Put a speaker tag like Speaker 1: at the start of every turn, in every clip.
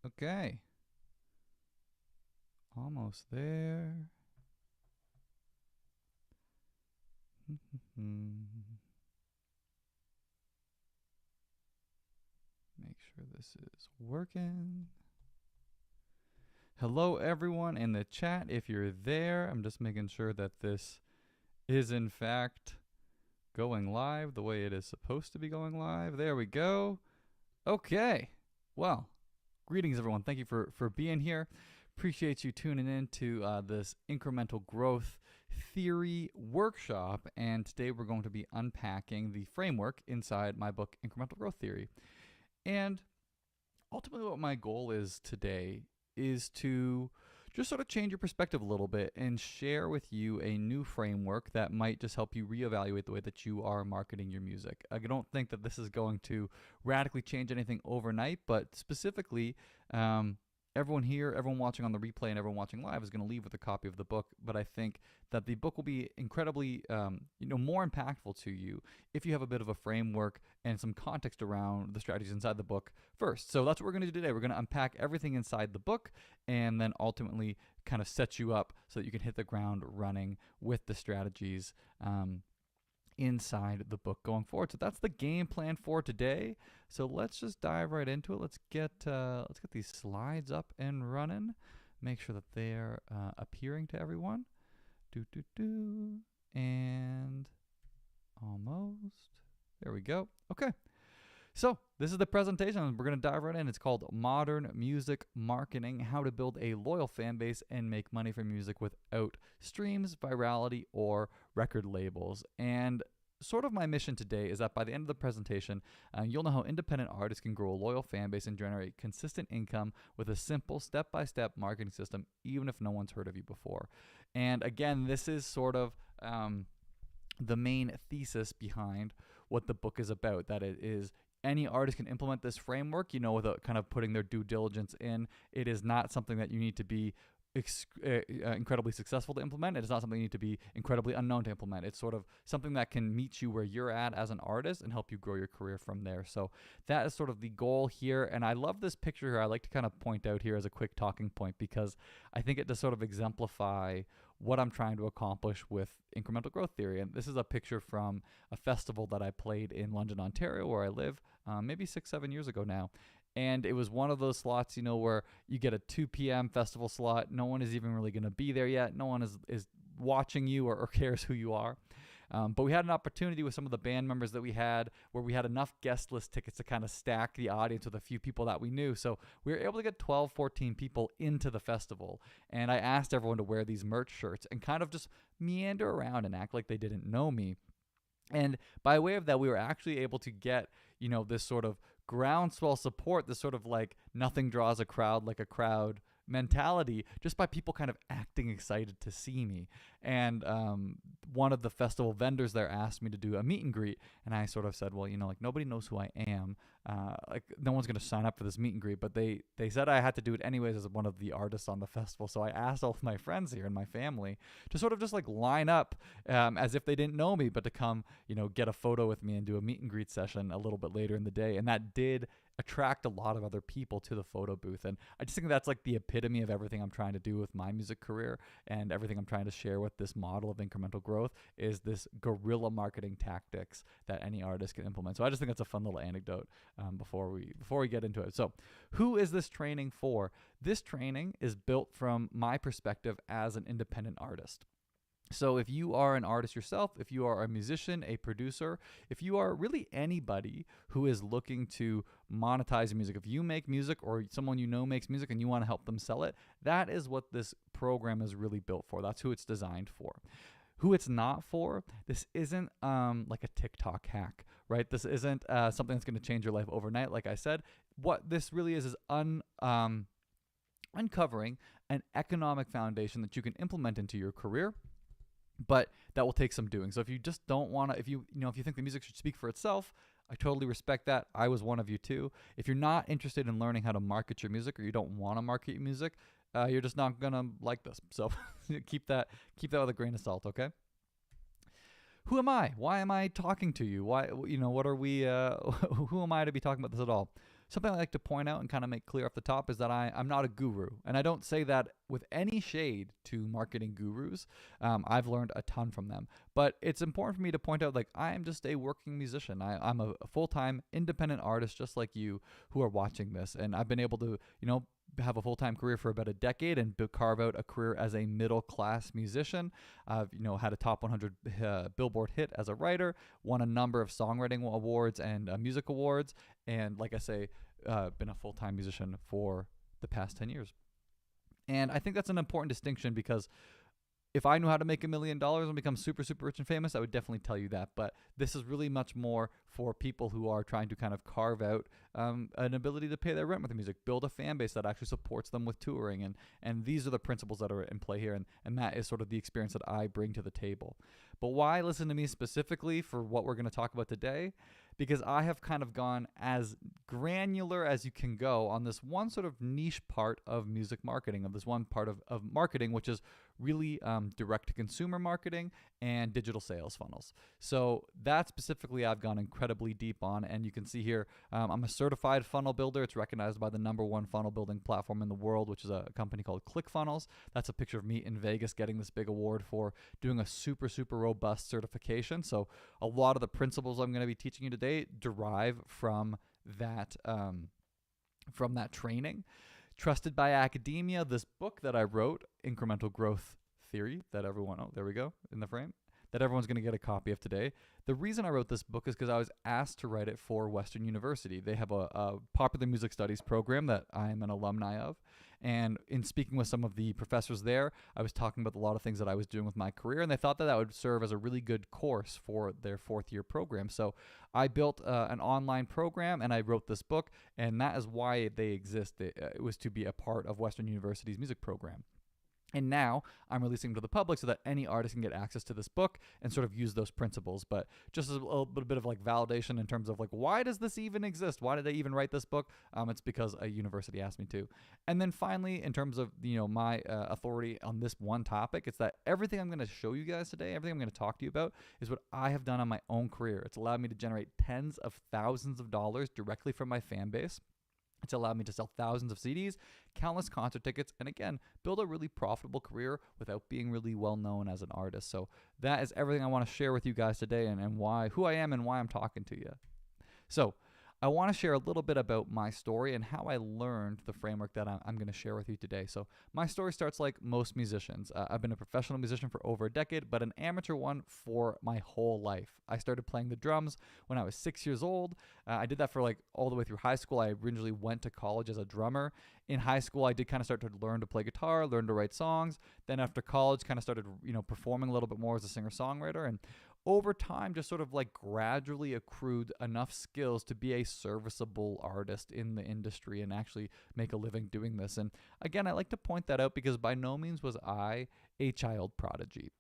Speaker 1: Okay. Almost there. Make sure this is working. Hello, everyone in the chat. If you're there, I'm just making sure that this is, in fact, going live the way it is supposed to be going live. There we go. Okay. Well, greetings, everyone. Thank you for being here. Appreciate you tuning in to this Incremental Growth Theory workshop. And today we're going to be unpacking the framework inside my book, Incremental Growth Theory. And ultimately what my goal is today is to just sort of change your perspective a little bit and share with you a new framework that might just help you reevaluate the way that you are marketing your music. I don't think that this is going to radically change anything overnight, but specifically, everyone here, everyone watching on the replay, and everyone watching live is going to leave with a copy of the book. But I think that the book will be incredibly, more impactful to you if you have a bit of a framework and some context around the strategies inside the book first. So that's what we're going to do today. We're going to unpack everything inside the book and then ultimately kind of set you up so that you can hit the ground running with the strategies inside the book going forward. So that's the game plan for today. So let's just dive right into it. Let's get these slides up and running. Make sure that they're appearing to everyone. And almost. There we go. Okay. So this is the presentation. We're going to dive right in. It's called Modern Music Marketing, How to Build a Loyal Fan Base and Make Money from Music Without Streams, Virality, or Record Labels. And sort of my mission today is that by the end of the presentation, you'll know how independent artists can grow a loyal fan base and generate consistent income with a simple step-by-step marketing system, even if no one's heard of you before. And again, this is sort of the main thesis behind what the book is about, that it is any artist can implement this framework, without kind of putting their due diligence in. It is not something that you need to be incredibly successful to implement. It is not something you need to be incredibly unknown to implement. It's sort of something that can meet you where you're at as an artist and help you grow your career from there. So that is sort of the goal here. And I love this picture here. I like to kind of point out here as a quick talking point because I think it does sort of exemplify what I'm trying to accomplish with incremental growth theory. And this is a picture from a festival that I played in London, Ontario, where I live, maybe 6-7 years ago now. And it was one of those slots, where you get a 2 p.m. festival slot. No one is even really going to be there yet. No one is watching you or cares who you are. But we had an opportunity with some of the band members that we had where we had enough guest list tickets to kind of stack the audience with a few people that we knew. So we were able to get 12, 14 people into the festival. And I asked everyone to wear these merch shirts and kind of just meander around and act like they didn't know me. And by way of that, we were actually able to get, this sort of groundswell support, this sort of like nothing draws a crowd like a crowd mentality, just by people kind of acting excited to see me. And one of the festival vendors there asked me to do a meet and greet, and I sort of said, well, nobody knows who I am. No one's going to sign up for this meet and greet, but they said I had to do it anyways as one of the artists on the festival. So I asked all of my friends here and my family to sort of just like line up as if they didn't know me, but to come, get a photo with me and do a meet and greet session a little bit later in the day. And that did attract a lot of other people to the photo booth. And I just think that's like the epitome of everything I'm trying to do with my music career and everything I'm trying to share with this model of incremental growth is this guerrilla marketing tactics that any artist can implement. So I just think that's a fun little anecdote before we get into it. So who is this training for? This training is built from my perspective as an independent artist. So if you are an artist yourself, if you are a musician, a producer, if you are really anybody who is looking to monetize music, if you make music or someone makes music and you want to help them sell it, that is what this program is really built for. That's who it's designed for. Who it's not for, this isn't like a TikTok hack, right? This isn't something that's going to change your life overnight. Like I said, what this really is uncovering an economic foundation that you can implement into your career, but that will take some doing. So if you just don't want to, if you think the music should speak for itself, I totally respect that. I was one of you too. If you're not interested in learning how to market your music or you don't want to market your music, you're just not going to like this. So keep that with a grain of salt, okay? who am I? Why am I talking to you? Why, what are we, who am I to be talking about this at all? Something I like to point out and kind of make clear off the top is that I'm not a guru. And I don't say that with any shade to marketing gurus. I've learned a ton from them. But it's important for me to point out, like, I am just a working musician. I'm a full-time independent artist just like you who are watching this. And I've been able to, have a full-time career for about a decade and carve out a career as a middle-class musician. I've, had a top 100 Billboard hit as a writer, won a number of songwriting awards and music awards, and like I say, been a full-time musician for the past 10 years. And I think that's an important distinction, because if I knew how to make $1 million and become super, super rich and famous, I would definitely tell you that. But this is really much more for people who are trying to kind of carve out an ability to pay their rent with the music, build a fan base that actually supports them with touring. And these are the principles that are in play here. And that is sort of the experience that I bring to the table. But why listen to me specifically for what we're going to talk about today? Because I have kind of gone as granular as you can go on this one sort of niche part of music marketing, of this one part of marketing, which is really direct-to-consumer marketing and digital sales funnels. So that specifically I've gone incredibly deep on, and you can see here I'm a certified funnel builder. It's recognized by the #1 funnel building platform in the world, which is a company called ClickFunnels. That's a picture of me in Vegas getting this big award for doing a super, super robust certification. So a lot of the principles I'm going to be teaching you today derive from that training. Trusted by academia, this book that I wrote, Incremental Growth Theory, that everyone, there we go, in the frame, that everyone's going to get a copy of today. The reason I wrote this book is because I was asked to write it for Western University. They have a popular music studies program that I am an alumni of. And in speaking with some of the professors there, I was talking about a lot of things that I was doing with my career, and they thought that would serve as a really good course for their fourth-year program. So I built an online program, and I wrote this book, and that is why they exist. It was to be a part of Western University's music program. And now I'm releasing them to the public so that any artist can get access to this book and sort of use those principles. But just a little bit of like validation in terms of like, why does this even exist? Why did I even write this book? It's because a university asked me to. And then finally, in terms of, my authority on this one topic, it's that everything I'm going to show you guys today, everything I'm going to talk to you about is what I have done on my own career. It's allowed me to generate tens of thousands of dollars directly from my fan base. It's allowed me to sell thousands of CDs, countless concert tickets, and again, build a really profitable career without being really well known as an artist. So that is everything I want to share with you guys today, and who I am and why I'm talking to you. So I want to share a little bit about my story and how I learned the framework that I'm going to share with you today. So my story starts like most musicians. I've been a professional musician for over a decade, but an amateur one for my whole life. I started playing the drums when I was 6 years old. I did that for like all the way through high school. I originally went to college as a drummer. In high school, I did kind of start to learn to play guitar, learn to write songs. Then after college, kind of started, performing a little bit more as a singer-songwriter. And over time, just sort of like gradually accrued enough skills to be a serviceable artist in the industry and actually make a living doing this. And again, I like to point that out because by no means was I a child prodigy.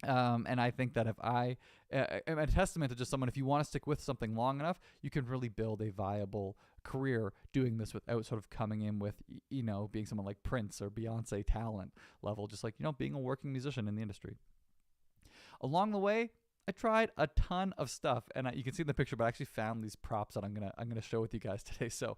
Speaker 1: And I think that if I am a testament to just someone, if you want to stick with something long enough, you can really build a viable career doing this without sort of coming in with, being someone like Prince or Beyonce talent level, just like, being a working musician in the industry. Along the way, I tried a ton of stuff, and you can see in the picture, but I actually found these props that I'm gonna show with you guys today. So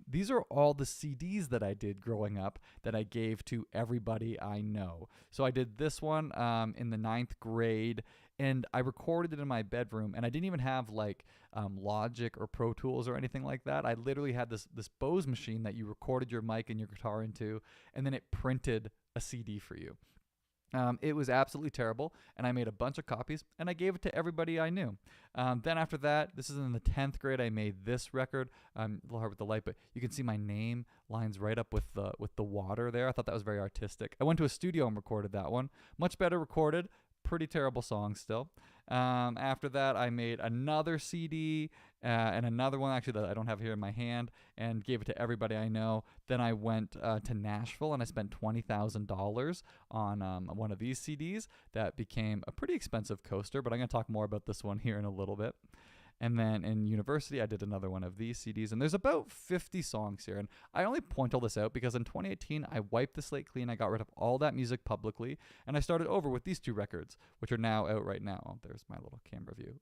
Speaker 1: these are all the CDs that I did growing up that I gave to everybody I know. So I did this one in the 9th grade, and I recorded it in my bedroom, and I didn't even have like Logic or Pro Tools or anything like that. I literally had this Bose machine that you recorded your mic and your guitar into, and then it printed a CD for you. It was absolutely terrible, and I made a bunch of copies, and I gave it to everybody I knew. Then after that, this is in the 10th grade, I made this record. A little hard with the light, but you can see my name lines right up with the water there. I thought that was very artistic. I went to a studio and recorded that one. Much better recorded. Pretty terrible song still. After that, I made another CD and another one actually that I don't have here in my hand and gave it to everybody I know. Then I went to Nashville and I spent $20,000 on one of these CDs that became a pretty expensive coaster, but I'm going to talk more about this one here in a little bit. And then in university, I did another one of these CDs. And there's about 50 songs here. And I only point all this out because in 2018, I wiped the slate clean. I got rid of all that music publicly. And I started over with these two records, which are now out right now. Oh, there's my little camera view.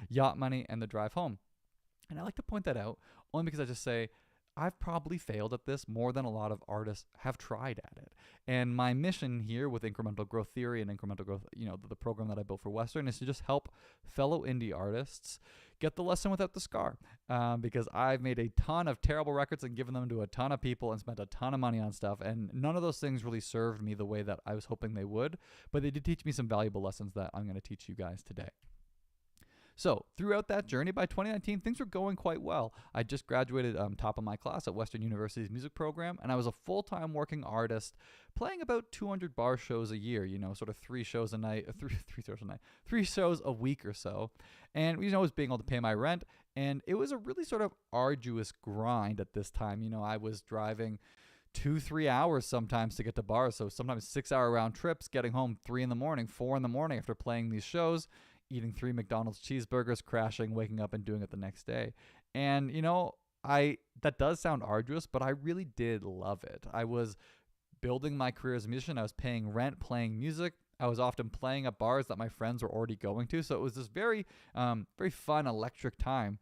Speaker 1: Yacht Money and The Drive Home. And I like to point that out only because I just say, I've probably failed at this more than a lot of artists have tried at it. And my mission here with Incremental Growth Theory and Incremental Growth, the program that I built for Western, is to just help fellow indie artists get the lesson without the scar. Because I've made a ton of terrible records and given them to a ton of people and spent a ton of money on stuff. And none of those things really served me the way that I was hoping they would. But they did teach me some valuable lessons that I'm going to teach you guys today. So throughout that journey, by 2019, things were going quite well. I just graduated top of my class at Western University's music program, and I was a full-time working artist playing about 200 bar shows a year, sort of 3 shows a night, 3 shows a week or so. And, was being able to pay my rent, and it was a really sort of arduous grind at this time. I was driving 2-3 hours sometimes to get to bars, so sometimes 6-hour round trips, getting home 3 in the morning, 4 in the morning after playing these shows, eating 3 McDonald's cheeseburgers, crashing, waking up and doing it the next day. And, that does sound arduous, but I really did love it. I was building my career as a musician. I was paying rent, playing music. I was often playing at bars that my friends were already going to. So it was this very, very fun, electric time.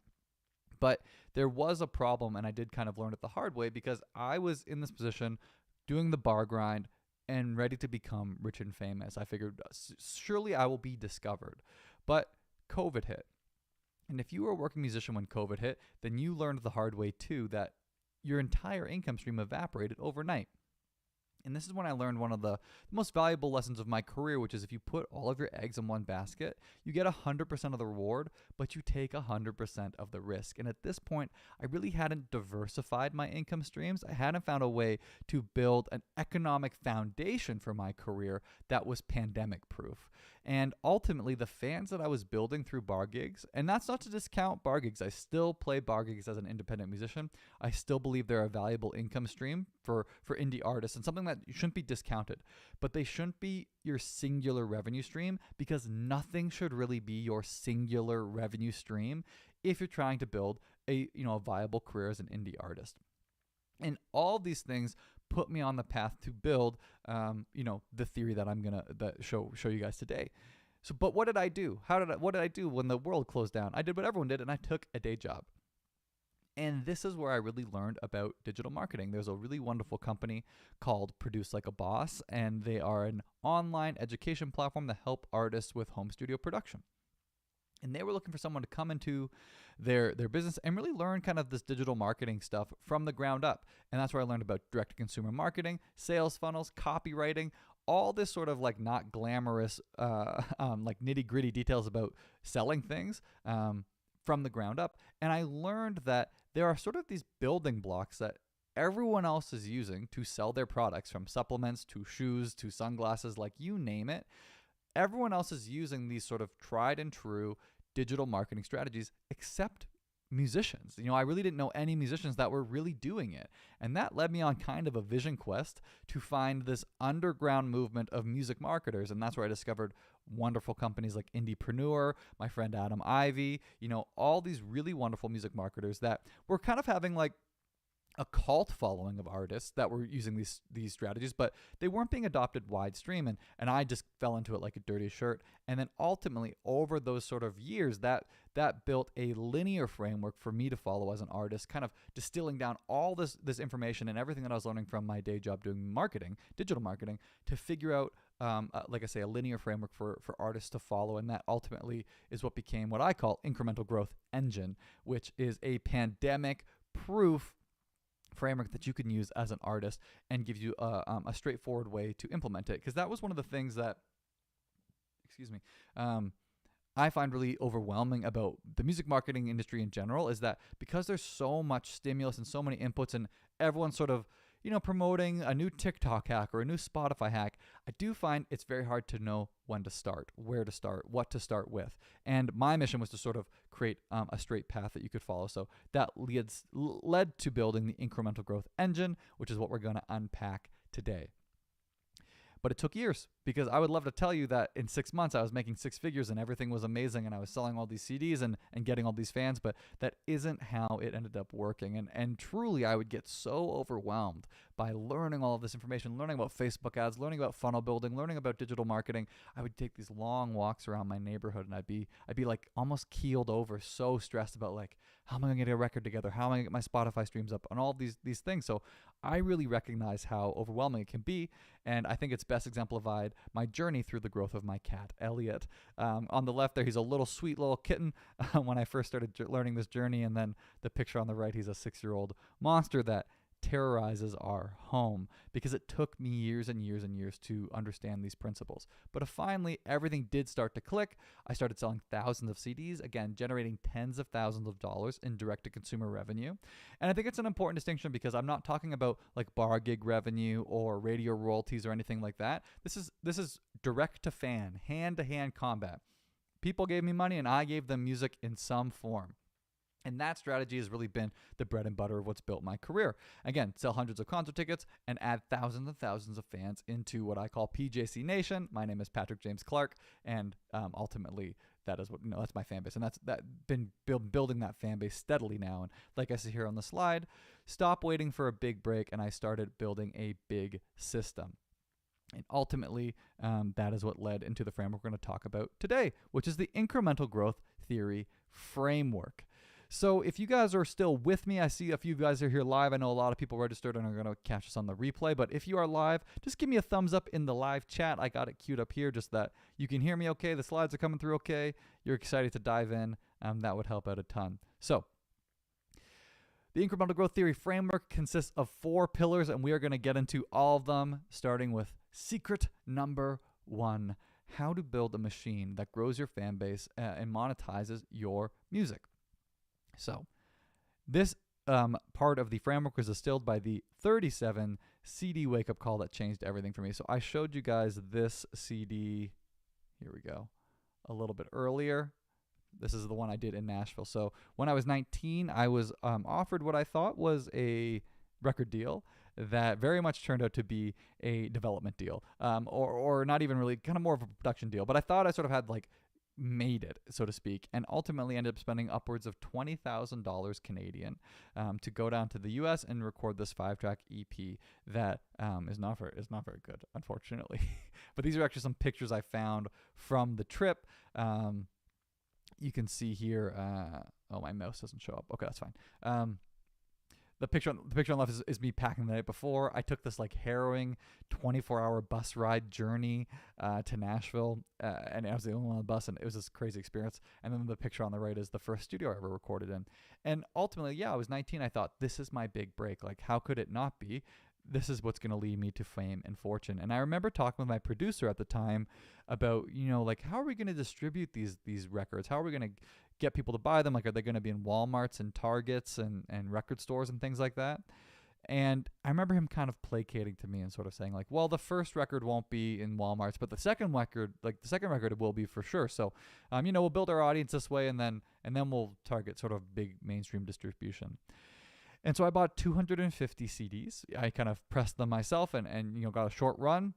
Speaker 1: But there was a problem, and I did kind of learn it the hard way because I was in this position doing the bar grind and ready to become rich and famous. I figured surely I will be discovered. But COVID hit. And if you were a working musician when COVID hit, then you learned the hard way too that your entire income stream evaporated overnight. And this is when I learned one of the most valuable lessons of my career, which is if you put all of your eggs in one basket, you get 100% of the reward, but you take 100% of the risk. And at this point, I really hadn't diversified my income streams. I hadn't found a way to build an economic foundation for my career that was pandemic proof. And ultimately, the fans that I was building through bar gigs, and that's not to discount bar gigs. I still play bar gigs as an independent musician. I still believe they're a valuable income stream for indie artists and something that shouldn't be discounted. But they shouldn't be your singular revenue stream because nothing should really be your singular revenue stream if you're trying to build a viable career as an indie artist. And all these things put me on the path to build, the theory that I'm gonna show you guys today. So, but what did I do? What did I do when the world closed down? I did what everyone did, and I took a day job. And this is where I really learned about digital marketing. There's a really wonderful company called Produce Like a Boss, and they are an online education platform that help artists with home studio production. And they were looking for someone to come into their business and really learn kind of this digital marketing stuff from the ground up. And that's where I learned about direct-to-consumer marketing, sales funnels, copywriting, all this sort of like not glamorous, like nitty-gritty details about selling things from the ground up. And I learned that there are sort of these building blocks that everyone else is using to sell their products, from supplements to shoes to sunglasses, like you name it. Everyone else is using these sort of tried and true digital marketing strategies except musicians. I really didn't know any musicians that were really doing it. And that led me on kind of a vision quest to find this underground movement of music marketers. And that's where I discovered wonderful companies like Indiepreneur, my friend Adam Ivy, all these really wonderful music marketers that were kind of having like a cult following of artists that were using these strategies, but they weren't being adopted widestream. And I just fell into it like a dirty shirt. And then ultimately, over those sort of years, that built a linear framework for me to follow as an artist, kind of distilling down all this information and everything that I was learning from my day job doing marketing, digital marketing, to figure out, like I say, a linear framework for artists to follow. And that ultimately is what became what I call Incremental Growth Engine, which is a pandemic-proof framework that you can use as an artist and gives you a straightforward way to implement it. Because that was one of the things that, I find really overwhelming about the music marketing industry in general, is that because there's so much stimulus and so many inputs and everyone's sort of, promoting a new TikTok hack or a new Spotify hack, I do find it's very hard to know when to start, where to start, what to start with. And my mission was to sort of create a straight path that you could follow. So that led to building the Incremental Growth Engine, which is what we're going to unpack today. But it took years, because I would love to tell you that in 6 months I was making six figures and everything was amazing and I was selling all these CDs and getting all these fans, but that isn't how it ended up working. And truly, I would get so overwhelmed by learning all of this information, learning about Facebook ads, learning about funnel building, learning about digital marketing. I would take these long walks around my neighborhood and I'd be like almost keeled over, so stressed about like, how am I going to get a record together? How am I going to get my Spotify streams up? And all these things. So I really recognize how overwhelming it can be. And I think it's best exemplified my journey through the growth of my cat, Elliot. On the left there, he's a little sweet little kitten when I first started learning this journey. And then the picture on the right, he's a 6-year-old monster that terrorizes our home, because it took me years and years and years to understand these principles. But finally, everything did start to click. I started selling thousands of CDs, again, generating tens of thousands of dollars in direct-to-consumer revenue. And I think it's an important distinction, because I'm not talking about like bar gig revenue or radio royalties or anything like that. This is direct-to-fan, hand-to-hand combat. People gave me money and I gave them music in some form. And that strategy has really been the bread and butter of what's built my career. Again, sell hundreds of concert tickets and add thousands and thousands of fans into what I call PJC Nation. My name is Patrick James Clark, and ultimately that is what that's my fan base, and that's been building that fan base steadily now. And like I see here on the slide, stop waiting for a big break, and I started building a big system. And ultimately, that is what led into the framework we're going to talk about today, which is the Incremental Growth Theory framework. So if you guys are still with me, I see a few guys are here live. I know a lot of people registered and are going to catch us on the replay. But if you are live, just give me a thumbs up in the live chat. I got it queued up here, just that you can hear me okay. The slides are coming through okay. You're excited to dive in. That would help out a ton. So the Incremental Growth Theory framework consists of 4 pillars, and we are going to get into all of them, starting with secret number 1, how to build a machine that grows your fan base and monetizes your music. So this part of the framework was distilled by the 37 CD wake-up call that changed everything for me. So I showed you guys this CD, here we go, a little bit earlier. This is the one I did in Nashville. So when I was 19, I was offered what I thought was a record deal that very much turned out to be a development deal, or not even really, kind of more of a production deal. But I thought I sort of had like made it, so to speak, and ultimately ended up spending upwards of $20,000 Canadian to go down to the US and record this 5-track EP that is not very good, unfortunately. But these are actually some pictures I found from the trip. You can see here, oh, my mouse doesn't show up. Okay, that's fine. The picture on the left is me packing the night before. I took this like harrowing 24-hour bus ride journey to Nashville, and I was the only one on the bus, and it was this crazy experience. And then the picture on the right is the first studio I ever recorded in. And ultimately, yeah, I was 19. I thought, this is my big break. Like, how could it not be? This is what's going to lead me to fame and fortune. And I remember talking with my producer at the time about, like, how are we going to distribute these records? How are we going to get people to buy them? Like, are they going to be in Walmarts and Targets and record stores and things like that? And I remember him kind of placating to me and sort of saying like, well, the first record won't be in Walmarts, but the second record will be for sure. So, we'll build our audience this way, and then we'll target sort of big mainstream distribution. And so I bought 250 CDs. I kind of pressed them myself and got a short run,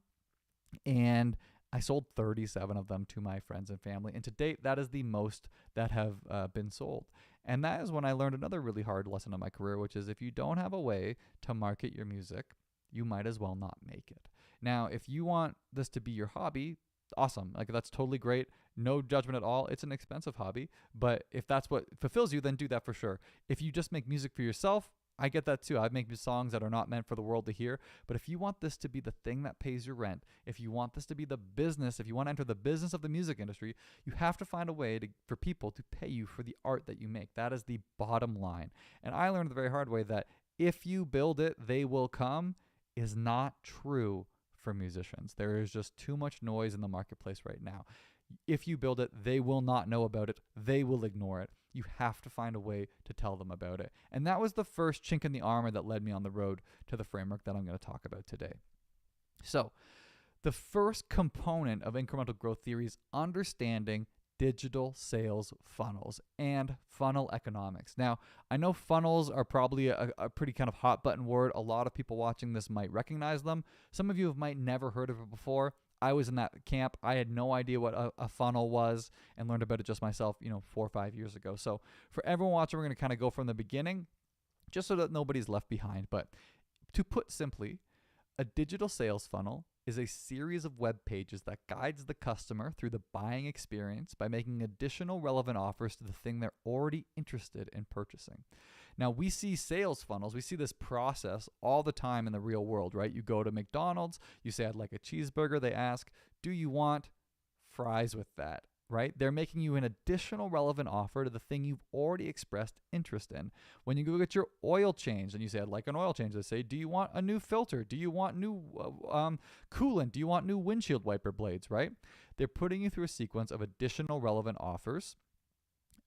Speaker 1: and I sold 37 of them to my friends and family. And to date, that is the most that have been sold. And that is when I learned another really hard lesson in my career, which is if you don't have a way to market your music, you might as well not make it. Now, if you want this to be your hobby, awesome. Like, that's totally great. No judgment at all. It's an expensive hobby. But if that's what fulfills you, then do that for sure. If you just make music for yourself, I get that too. I make songs that are not meant for the world to hear. But if you want this to be the thing that pays your rent, if you want this to be the business, if you want to enter the business of the music industry, you have to find a way for people to pay you for the art that you make. That is the bottom line. And I learned the very hard way that if you build it, they will come is not true for musicians. There is just too much noise in the marketplace right now. If you build it, they will not know about it. They will ignore it. You have to find a way to tell them about it. And that was the first chink in the armor that led me on the road to the framework that I'm going to talk about today. So the first component of incremental growth theory is understanding digital sales funnels and funnel economics. Now, I know funnels are probably a pretty kind of hot button word. A lot of people watching this might recognize them. Some of you might never heard of it before. I was in that camp. I had no idea what a funnel was and learned about it just myself, 4 or 5 years ago. So for everyone watching, we're going to kind of go from the beginning just so that nobody's left behind. But to put simply, a digital sales funnel is a series of web pages that guides the customer through the buying experience by making additional relevant offers to the thing they're already interested in purchasing. Now, we see sales funnels, we see this process all the time in the real world, right? You go to McDonald's, you say, I'd like a cheeseburger. They ask, do you want fries with that? Right? They're making you an additional relevant offer to the thing you've already expressed interest in. When you go get your oil change and you say, I'd like an oil change, they say, do you want a new filter? Do you want new coolant? Do you want new windshield wiper blades, right? They're putting you through a sequence of additional relevant offers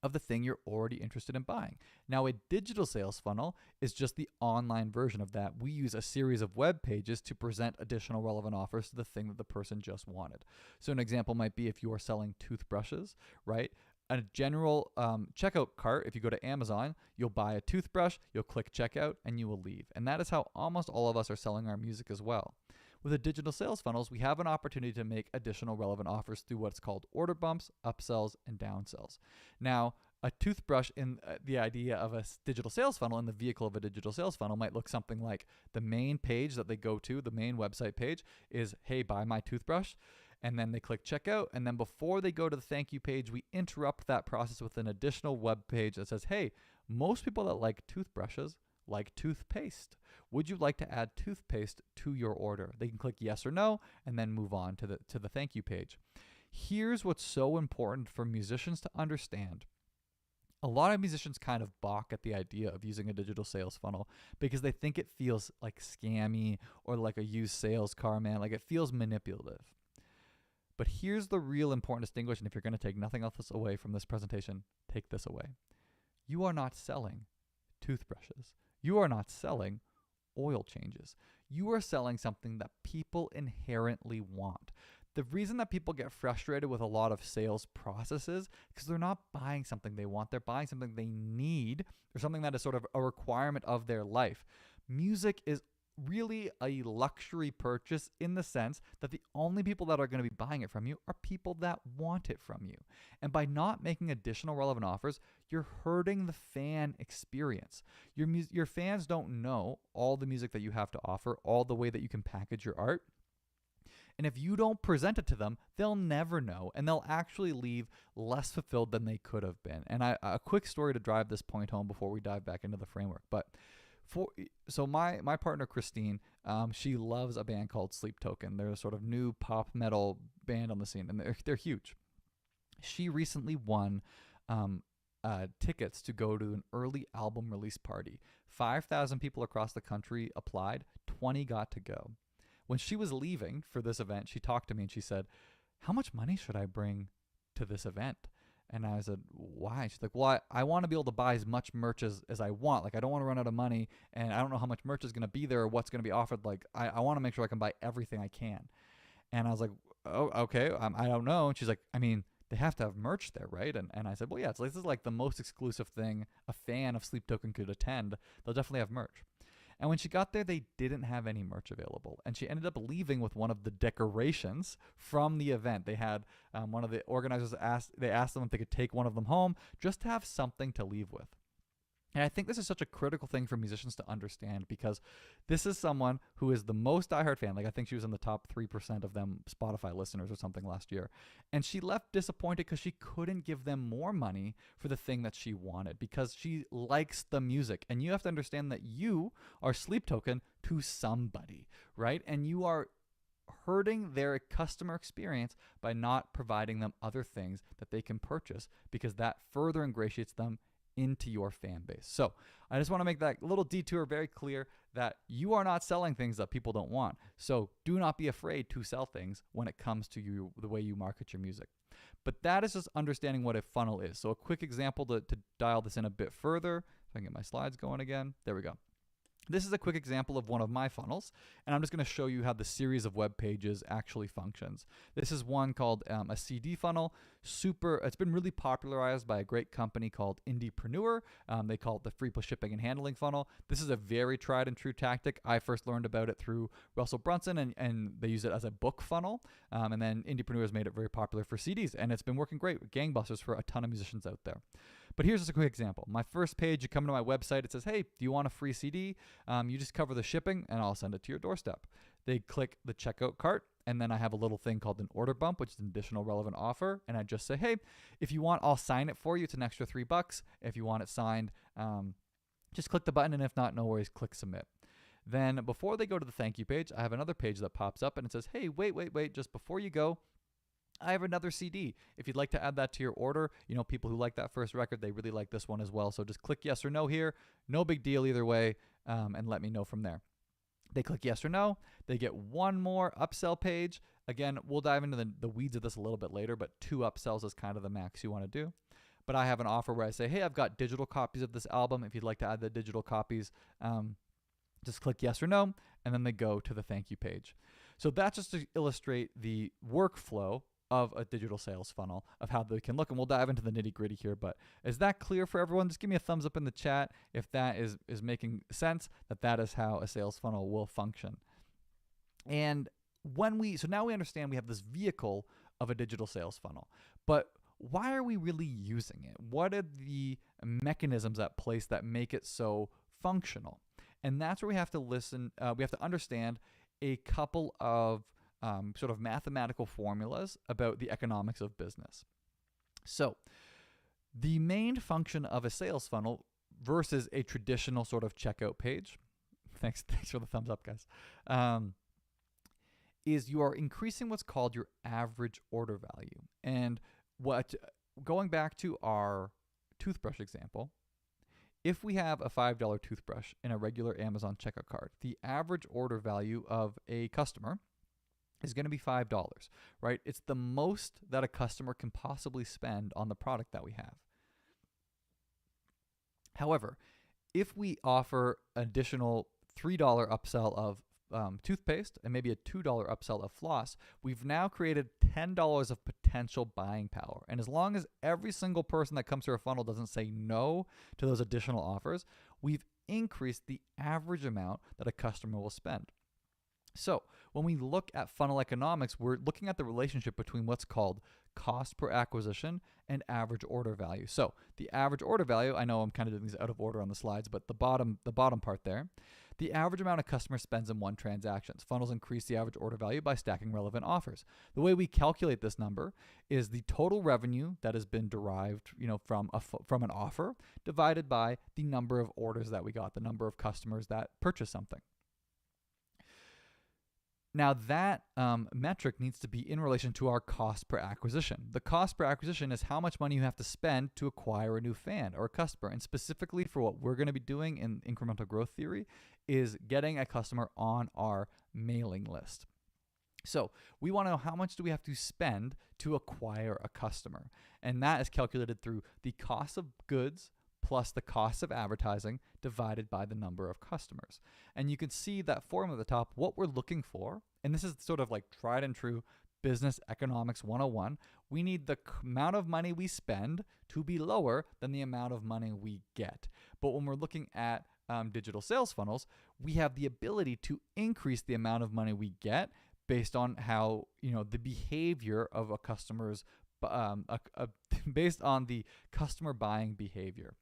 Speaker 1: of the thing you're already interested in buying. Now, a digital sales funnel is just the online version of that. We use a series of web pages to present additional relevant offers to the thing that the person just wanted. So an example might be if you are selling toothbrushes, right? A general checkout cart, if you go to Amazon, you'll buy a toothbrush, you'll click checkout, and you will leave. And that is how almost all of us are selling our music as well. With the digital sales funnels, we have an opportunity to make additional relevant offers through what's called order bumps, upsells, and downsells. Now, a toothbrush in the idea of a digital sales funnel, in the vehicle of a digital sales funnel, might look something like the main page that they go to, the main website page is, hey, buy my toothbrush. And then they click checkout. And then before they go to the thank you page, we interrupt that process with an additional web page that says, hey, most people that like toothbrushes like toothpaste. Would you like to add toothpaste to your order? They can click yes or no and then move on to the thank you page. Here's what's so important for musicians to understand. A lot of musicians kind of balk at the idea of using a digital sales funnel because they think it feels like scammy or like a used sales car, man. Like it feels manipulative. But here's the real important distinction. If you're going to take nothing else away from this presentation, take this away. You are not selling toothbrushes. You are not selling oil changes. You are selling something that people inherently want. The reason that people get frustrated with a lot of sales processes because they're not buying something they want. They're buying something they need or something that is sort of a requirement of their life. Music is really a luxury purchase in the sense that the only people that are going to be buying it from you are people that want it from you. And by not making additional relevant offers, you're hurting the fan experience. Your fans don't know all the music that you have to offer, all the way that you can package your art. And if you don't present it to them, they'll never know, and they'll actually leave less fulfilled than they could have been. And a quick story to drive this point home before we dive back into the framework. So my partner Christine, she loves a band called Sleep Token. They're a sort of new pop metal band on the scene, and they're huge. She recently won tickets to go to an early album release party. 5,000 people across the country applied. 20 got to go. When she was leaving for this event, she talked to me and she said, how much money should I bring to this event? And I said, why? She's like, well, I want to be able to buy as much merch as I want. Like, I don't want to run out of money, and I don't know how much merch is going to be there or what's going to be offered. Like, I want to make sure I can buy everything I can. And I was like, oh, okay, I don't know. And she's like, I mean, they have to have merch there, right? And I said, well, yeah, this is like the most exclusive thing a fan of Sleep Token could attend. They'll definitely have merch. And when she got there, they didn't have any merch available. And she ended up leaving with one of the decorations from the event. They had one of the organizers asked them if they could take one of them home just to have something to leave with. And I think this is such a critical thing for musicians to understand, because this is someone who is the most diehard fan. Like, I think she was in the top 3% of them Spotify listeners or something last year. And she left disappointed because she couldn't give them more money for the thing that she wanted, because she likes the music. And you have to understand that you are Sleep Token to somebody, right? And you are hurting their customer experience by not providing them other things that they can purchase, because that further ingratiates them into your fan base. So I just want to make that little detour very clear that you are not selling things that people don't want. So do not be afraid to sell things when it comes to you, the way you market your music. But that is just understanding what a funnel is. So a quick example to dial this in a bit further. If I can get my slides going again. There we go. This is a quick example of one of my funnels, and I'm just going to show you how the series of web pages actually functions. This is one called a CD funnel. It's been really popularized by a great company called Indiepreneur. They call it the free plus shipping and handling funnel. This is a very tried and true tactic. I first learned about it through Russell Brunson, and they use it as a book funnel. And then Indiepreneur has made it very popular for CDs, and it's been working great with gangbusters for a ton of musicians out there. But here's just a quick example. My first page, you come to my website, it says, hey, do you want a free CD? You just cover the shipping and I'll send it to your doorstep. They click the checkout cart, and then I have a little thing called an order bump, which is an additional relevant offer. And I just say, hey, if you want, I'll sign it for you. It's an extra $3. If you want it signed, just click the button. And if not, no worries, click submit. Then before they go to the thank you page, I have another page that pops up and it says, hey, wait, just before you go, I have another CD. If you'd like to add that to your order, people who like that first record, they really like this one as well. So just click yes or no here. No big deal either way, and let me know from there. They click yes or no. They get one more upsell page. Again, we'll dive into the weeds of this a little bit later, but 2 upsells is kind of the max you want to do. But I have an offer where I say, hey, I've got digital copies of this album. If you'd like to add the digital copies, just click yes or no, and then they go to the thank you page. So that's just to illustrate the workflow of a digital sales funnel, of how they can look, and we'll dive into the nitty gritty here. But is that clear for everyone? Just give me a thumbs up in the chat if that is making sense, that is how a sales funnel will function. And so now we understand we have this vehicle of a digital sales funnel, but why are we really using it? What are the mechanisms at place that make it so functional? And that's where we have to understand a couple of sort of mathematical formulas about the economics of business. So the main function of a sales funnel versus a traditional sort of checkout page, thanks for the thumbs up, guys, is you are increasing what's called your average order value. And going back to our toothbrush example, if we have a $5 toothbrush in a regular Amazon checkout cart, the average order value of a customer is going to be $5, right? It's the most that a customer can possibly spend on the product that we have. However, if we offer additional $3 upsell of toothpaste and maybe a $2 upsell of floss, we've now created $10 of potential buying power. And as long as every single person that comes through our funnel doesn't say no to those additional offers, we've increased the average amount that a customer will spend. So when we look at funnel economics, we're looking at the relationship between what's called cost per acquisition and average order value. So the average order value, I know I'm kind of doing these out of order on the slides, but the bottom part there, the average amount a customer spends in one transaction. Funnels increase the average order value by stacking relevant offers. The way we calculate this number is the total revenue that has been derived, from an offer divided by the number of orders that we got, the number of customers that purchase something. Now that metric needs to be in relation to our cost per acquisition. The cost per acquisition is how much money you have to spend to acquire a new fan or a customer. And specifically for what we're going to be doing in Incremental Growth Theory is getting a customer on our mailing list. So we want to know how much do we have to spend to acquire a customer. And that is calculated through the cost of goods plus the cost of advertising divided by the number of customers. And you can see that formula at the top, what we're looking for, and this is sort of like tried and true business economics 101, we need the amount of money we spend to be lower than the amount of money we get. But when we're looking at digital sales funnels, we have the ability to increase the amount of money we get based on how, the behavior of a customer's, based on the customer buying behavior.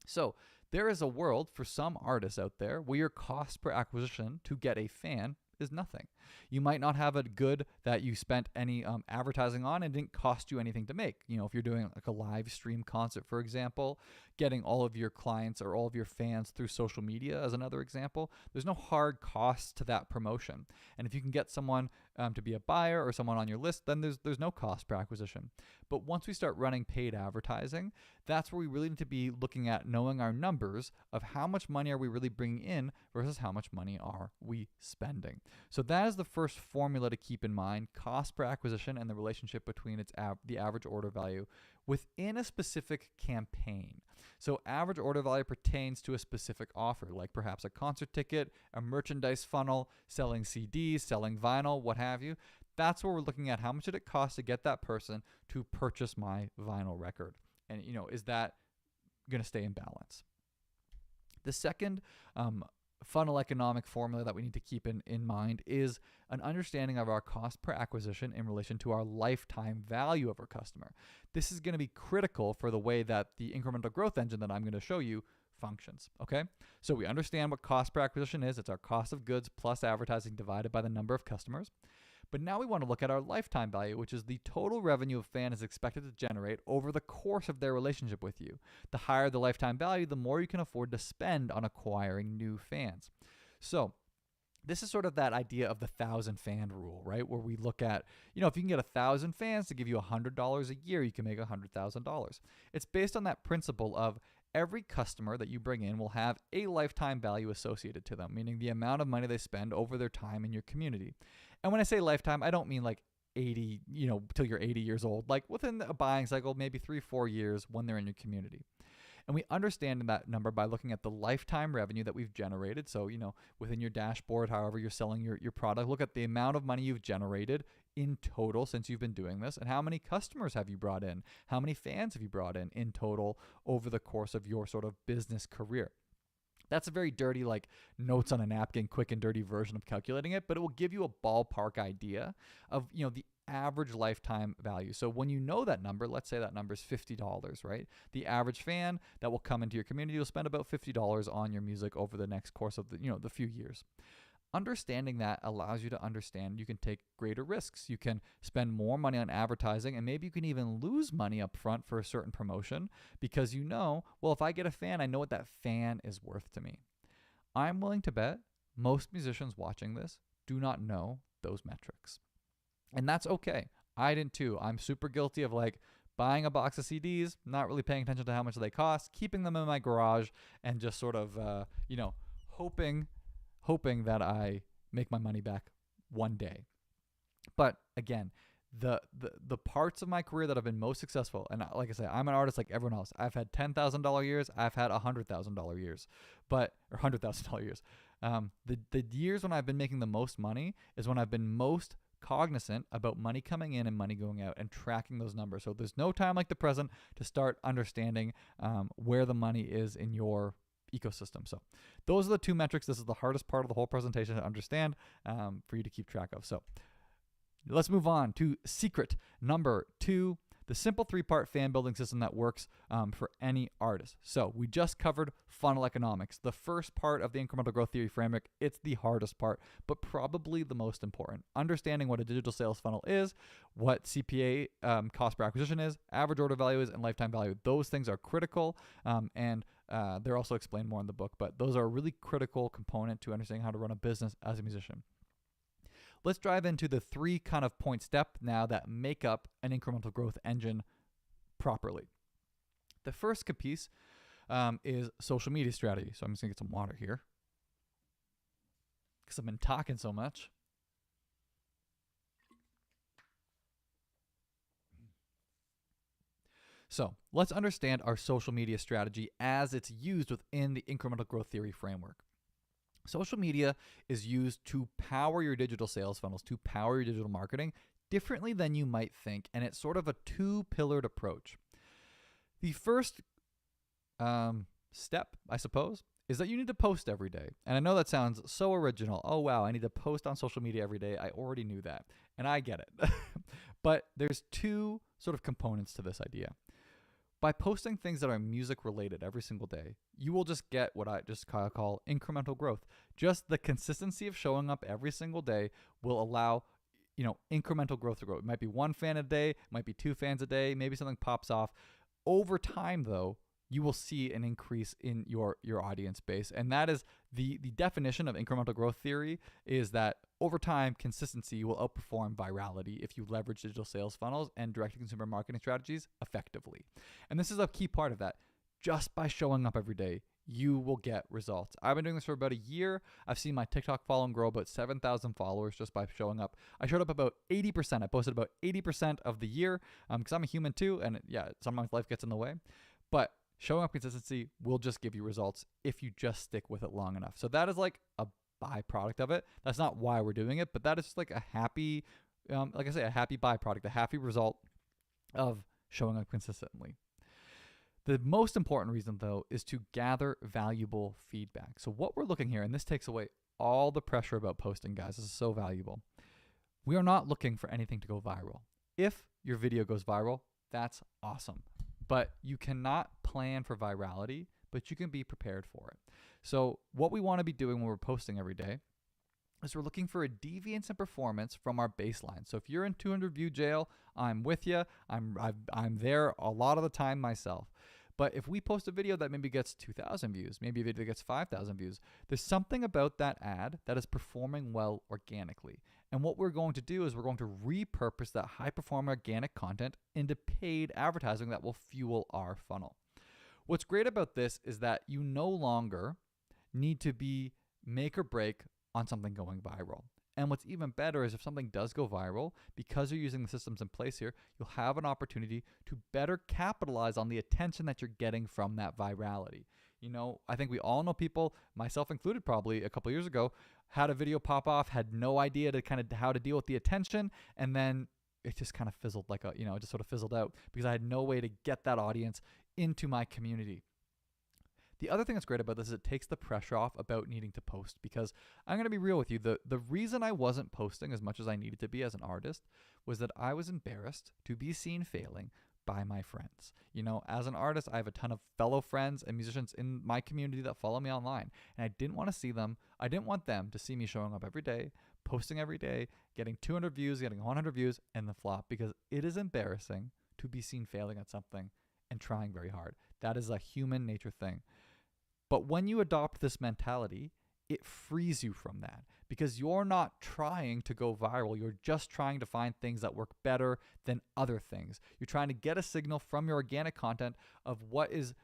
Speaker 1: So there is a world for some artists out there where your cost per acquisition to get a fan is nothing. You might not have a good that you spent any advertising on and didn't cost you anything to make. If you're doing like a live stream concert, for example, getting all of your clients or all of your fans through social media as another example, there's no hard cost to that promotion. And if you can get someone to be a buyer or someone on your list, then there's no cost per acquisition. But once we start running paid advertising, that's where we really need to be looking at knowing our numbers of how much money are we really bringing in versus how much money are we spending. So that is the first formula to keep in mind, cost per acquisition and the relationship between the average order value within a specific campaign. So average order value pertains to a specific offer, like perhaps a concert ticket, a merchandise funnel, selling CDs, selling vinyl, what have you. That's where we're looking at how much did it cost to get that person to purchase my vinyl record. And, is that going to stay in balance? The second funnel economic formula that we need to keep in mind is an understanding of our cost per acquisition in relation to our lifetime value of our customer. This is going to be critical for the way that the incremental growth engine that I'm going to show you functions. Okay, so we understand what cost per acquisition is. It's our cost of goods plus advertising divided by the number of customers. But now we want to look at our lifetime value, which is the total revenue a fan is expected to generate over the course of their relationship with you. The higher the lifetime value, the more you can afford to spend on acquiring new fans. So this is sort of that idea of the 1,000 fan rule, right? Where we look at, if you can get 1,000 fans to give you $100 a year, you can make $100,000. It's based on that principle of every customer that you bring in will have a lifetime value associated to them, meaning the amount of money they spend over their time in your community. And when I say lifetime, I don't mean like 80, till you're 80 years old, like within a buying cycle, maybe 3-4 years when they're in your community. And we understand that number by looking at the lifetime revenue that we've generated. So, within your dashboard, however you're selling your product, look at the amount of money you've generated in total since you've been doing this, and how many customers have you brought in? How many fans have you brought in total over the course of your sort of business career? That's a very dirty, like notes on a napkin, quick and dirty version of calculating it, but it will give you a ballpark idea of, the average lifetime value. So when you know that number, let's say that number is $50, right? The average fan that will come into your community will spend about $50 on your music over the next course of the few years. Understanding that allows you to understand you can take greater risks. You can spend more money on advertising, and maybe you can even lose money up front for a certain promotion because if I get a fan, I know what that fan is worth to me. I'm willing to bet most musicians watching this do not know those metrics. And that's okay. I didn't too. I'm super guilty of buying a box of CDs, not really paying attention to how much they cost, keeping them in my garage, and just sort of, hoping that I make my money back one day. But again, the parts of my career that have been most successful, and like I say, I'm an artist like everyone else. I've had $10,000 years. I've had $100,000 years, or $100,000 years. The years when I've been making the most money is when I've been most cognizant about money coming in and money going out and tracking those numbers. So there's no time like the present to start understanding where the money is in your ecosystem. So those are the two metrics. This is the hardest part of the whole presentation to understand for you to keep track of. So let's move on to secret number 2, the simple 3-part fan building system that works for any artist. So we just covered funnel economics, the first part of the incremental growth theory framework. It's the hardest part, but probably the most important. Understanding what a digital sales funnel is, what CPA, cost per acquisition is, average order value is, and lifetime value. Those things are critical, and they're also explained more in the book, but those are a really critical component to understanding how to run a business as a musician. Let's dive into the 3 kind of point step now that make up an incremental growth engine properly. The first piece is social media strategy. So I'm just going to get some water here because I've been talking so much. So let's understand our social media strategy as it's used within the incremental growth theory framework. Social media is used to power your digital sales funnels, to power your digital marketing differently than you might think. And it's sort of a 2-pillared approach. The first step, I suppose, is that you need to post every day. And I know that sounds so original. Oh, wow, I need to post on social media every day. I already knew that. And I get it. But there's 2 sort of components to this idea. By posting things that are music related every single day, you will just get what I just call incremental growth. Just the consistency of showing up every single day will allow, incremental growth to grow. It might be 1 fan a day, it might be 2 fans a day, maybe something pops off. Over time, though, you will see an increase in your audience base. And that is the definition of incremental growth theory, is that over time, consistency will outperform virality if you leverage digital sales funnels and direct-to-consumer marketing strategies effectively. And this is a key part of that. Just by showing up every day, you will get results. I've been doing this for about a year. I've seen my TikTok following grow about 7,000 followers just by showing up. I showed up about 80%. I posted about 80% of the year because I'm a human too. And sometimes life gets in the way. But Showing up consistency will just give you results if you just stick with it long enough. So that is like a byproduct of it. That's not why we're doing it, but that is just like a happy, like I say, a happy byproduct, a happy result of showing up consistently. The most important reason, though, is to gather valuable feedback. So what we're looking here, and this takes away all the pressure about posting, guys. This is so valuable. We are not looking for anything to go viral. If your video goes viral, that's awesome. But you cannot plan for virality, but you can be prepared for it. So what we want to be doing when we're posting every day is we're looking for a deviance in performance from our baseline. So if you're in 200 view jail, I'm with you. I'm there a lot of the time myself. But if we post a video that maybe gets 2,000 views, maybe a video gets 5,000 views, there's something about that ad that is performing well organically. And what we're going to do is we're going to repurpose that high-performing organic content into paid advertising that will fuel our funnel. What's great about this is that you no longer need to be make or break on something going viral. And what's even better is if something does go viral, because you're using the systems in place here, you'll have an opportunity to better capitalize on the attention that you're getting from that virality. You know, I think we all know people, myself included probably a couple years ago, had a video pop off, had no idea to kind of how to deal with the attention, and then it just kind of fizzled like it just sort of fizzled out because I had no way to get that audience into my community. The other thing that's great about this is it takes the pressure off about needing to post, because I'm going to be real with you. The reason I wasn't posting as much as I needed to be as an artist was that I was embarrassed to be seen failing by my friends. You know, as an artist, I have a ton of fellow friends and musicians in my community that follow me online, and I didn't want to see them. I didn't want them to see me showing up every day, posting every day, getting 200 views, getting 100 views, and the flop, because it is embarrassing to be seen failing at something and trying very hard. That is a human nature thing. But when you adopt this mentality, it frees you from that, because you're not trying to go viral. You're just trying to find things that work better than other things. You're trying to get a signal from your organic content of what is,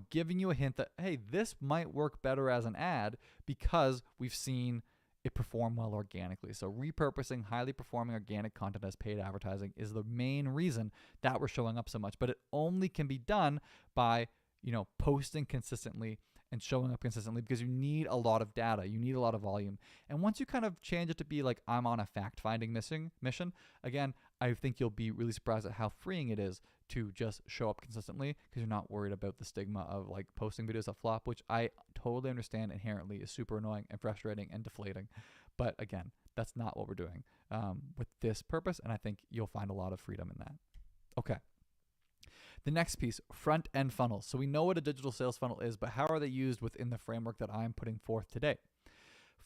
Speaker 1: giving you a hint that, hey, this might work better as an ad because we've seen it perform well organically. So repurposing highly performing organic content as paid advertising is the main reason that we're showing up so much. But it only can be done by, posting consistently and showing up consistently, because you need a lot of data, you need a lot of volume. And once you kind of change it to be like, I'm on a fact-finding mission, again, I think you'll be really surprised at how freeing it is to just show up consistently, because you're not worried about the stigma of like posting videos that flop, which I totally understand inherently is super annoying and frustrating and deflating. But again, that's not what we're doing with this purpose, and I think you'll find a lot of freedom in that. Okay. The next piece, front-end funnels. So we know what a digital sales funnel is, but how are they used within the framework that I'm putting forth today?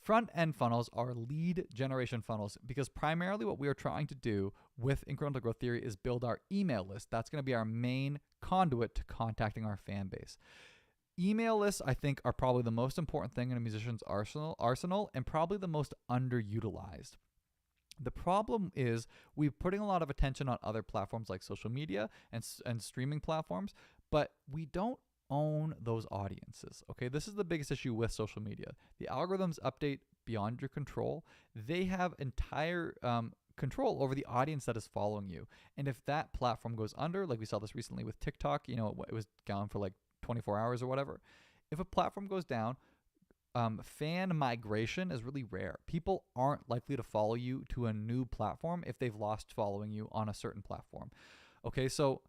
Speaker 1: Front-end funnels are lead generation funnels, because primarily what we are trying to do with Incremental Growth Theory is build our email list. That's going to be our main conduit to contacting our fan base. Email lists, I think, are probably the most important thing in a musician's arsenal and probably the most underutilized. The problem is we're putting a lot of attention on other platforms like social media and streaming platforms, but we don't own those audiences. Okay, this is the biggest issue with social media. The algorithms update beyond your control. They have entire control over the audience that is following you. And if that platform goes under, like we saw this recently with TikTok, it was down for like 24 hours or whatever. If a platform goes down, fan migration is really rare. People aren't likely to follow you to a new platform if they've lost following you on a certain platform. Okay, so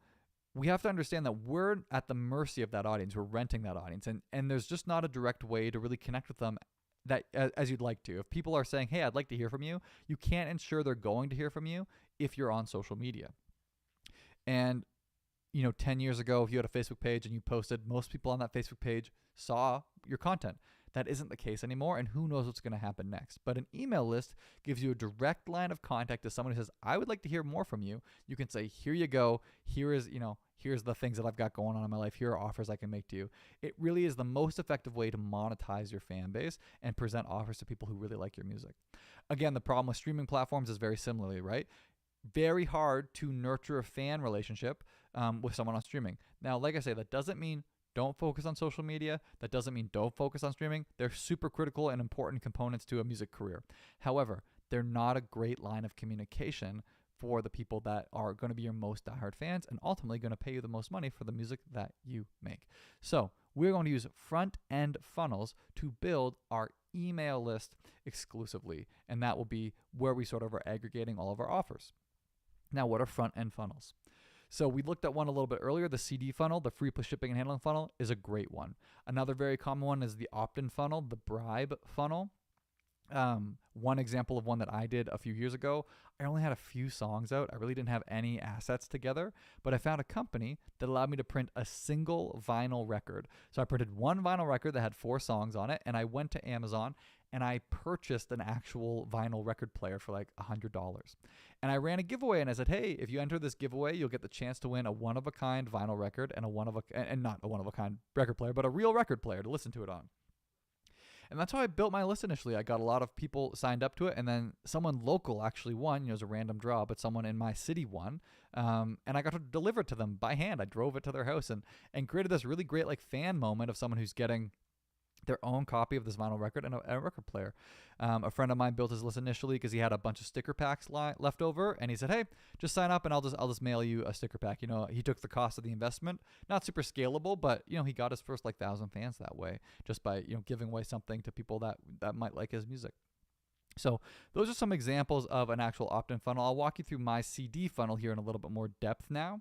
Speaker 1: we have to understand that we're at the mercy of that audience. We're renting that audience, and there's just not a direct way to really connect with them that as you'd like to. If people are saying, hey, I'd like to hear from you, you can't ensure they're going to hear from you if you're on social media. And 10 years ago, if you had a Facebook page and you posted, most people on that Facebook page saw your content. That isn't the case anymore, and who knows what's going to happen next. But an email list gives you a direct line of contact to someone who says, I would like to hear more from you. You can say, here you go. Here's the things that I've got going on in my life. Here are offers I can make to you. It really is the most effective way to monetize your fan base and present offers to people who really like your music. Again, the problem with streaming platforms is very similarly, right? Very hard to nurture a fan relationship with someone on streaming. Now, like I say, that doesn't mean don't focus on social media. That doesn't mean don't focus on streaming. They're super critical and important components to a music career. However, they're not a great line of communication for the people that are going to be your most diehard fans and ultimately going to pay you the most money for the music that you make. So we're going to use front-end funnels to build our email list exclusively, and that will be where we sort of are aggregating all of our offers. Now, what are front-end funnels? So we looked at one a little bit earlier. The CD funnel, the free plus shipping and handling funnel, is a great one. Another very common one is the opt-in funnel, the bribe funnel. One example of one that I did a few years ago, I only had a few songs out. I really didn't have any assets together, but I found a company that allowed me to print a single vinyl record. So I printed one vinyl record that had 4 songs on it, and I went to Amazon and I purchased an actual vinyl record player for like $100. And I ran a giveaway and I said, hey, if you enter this giveaway, you'll get the chance to win a one-of-a-kind vinyl record and not a one-of-a-kind record player, but a real record player to listen to it on. And that's how I built my list initially. I got a lot of people signed up to it, and then someone local actually won. It was a random draw, but someone in my city won. And I got to deliver it to them by hand. I drove it to their house and created this really great like fan moment of someone who's getting their own copy of this vinyl record and a record player. A friend of mine built his list initially because he had a bunch of sticker packs left over, and he said, hey, just sign up and I'll just mail you a sticker pack. He took the cost of the investment. Not super scalable, but he got his first like 1,000 fans that way just by giving away something to people that might like his music. So those are some examples of an actual opt-in funnel. I'll walk you through my CD funnel here in a little bit more depth now.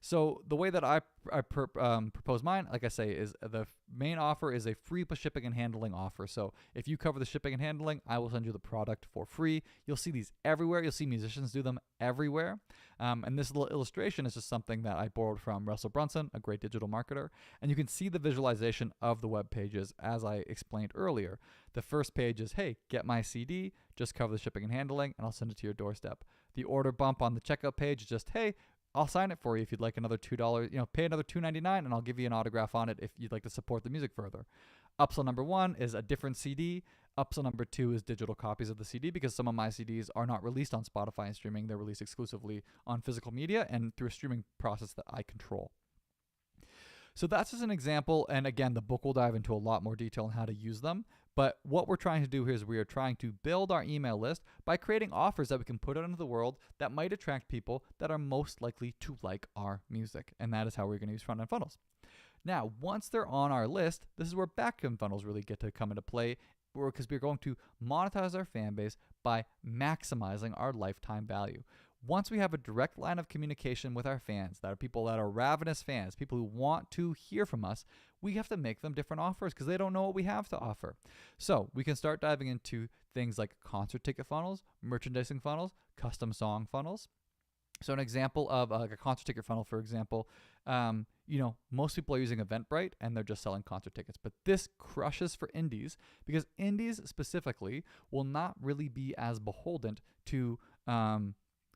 Speaker 1: So the way that I propose mine, like I say, is the main offer is a free plus shipping and handling offer. So if you cover the shipping and handling, I will send you the product for free. You'll see these everywhere. You'll see musicians do them everywhere. And this little illustration is just something that I borrowed from Russell Brunson, a great digital marketer. And you can see the visualization of the web pages as I explained earlier. The first page is, hey, get my CD, just cover the shipping and handling, and I'll send it to your doorstep. The order bump on the checkout page is just, hey, I'll sign it for you if you'd like another $2, pay another $2.99 and I'll give you an autograph on it if you'd like to support the music further. Upsell number 1 is a different CD. Upsell number 2 is digital copies of the CD because some of my CDs are not released on Spotify and streaming. They're released exclusively on physical media and through a streaming process that I control. So that's just an example. And again, the book will dive into a lot more detail on how to use them. But what we're trying to do here is we are trying to build our email list by creating offers that we can put out into the world that might attract people that are most likely to like our music. And that is how we're going to use front-end funnels. Now, once they're on our list, this is where back-end funnels really get to come into play because we're going to monetize our fan base by maximizing our lifetime value. Once we have a direct line of communication with our fans, that are people that are ravenous fans, people who want to hear from us, we have to make them different offers because they don't know what we have to offer. So we can start diving into things like concert ticket funnels, merchandising funnels, custom song funnels. So an example of like a concert ticket funnel, for example, most people are using Eventbrite and they're just selling concert tickets. But this crushes for indies because indies specifically will not really be as beholden to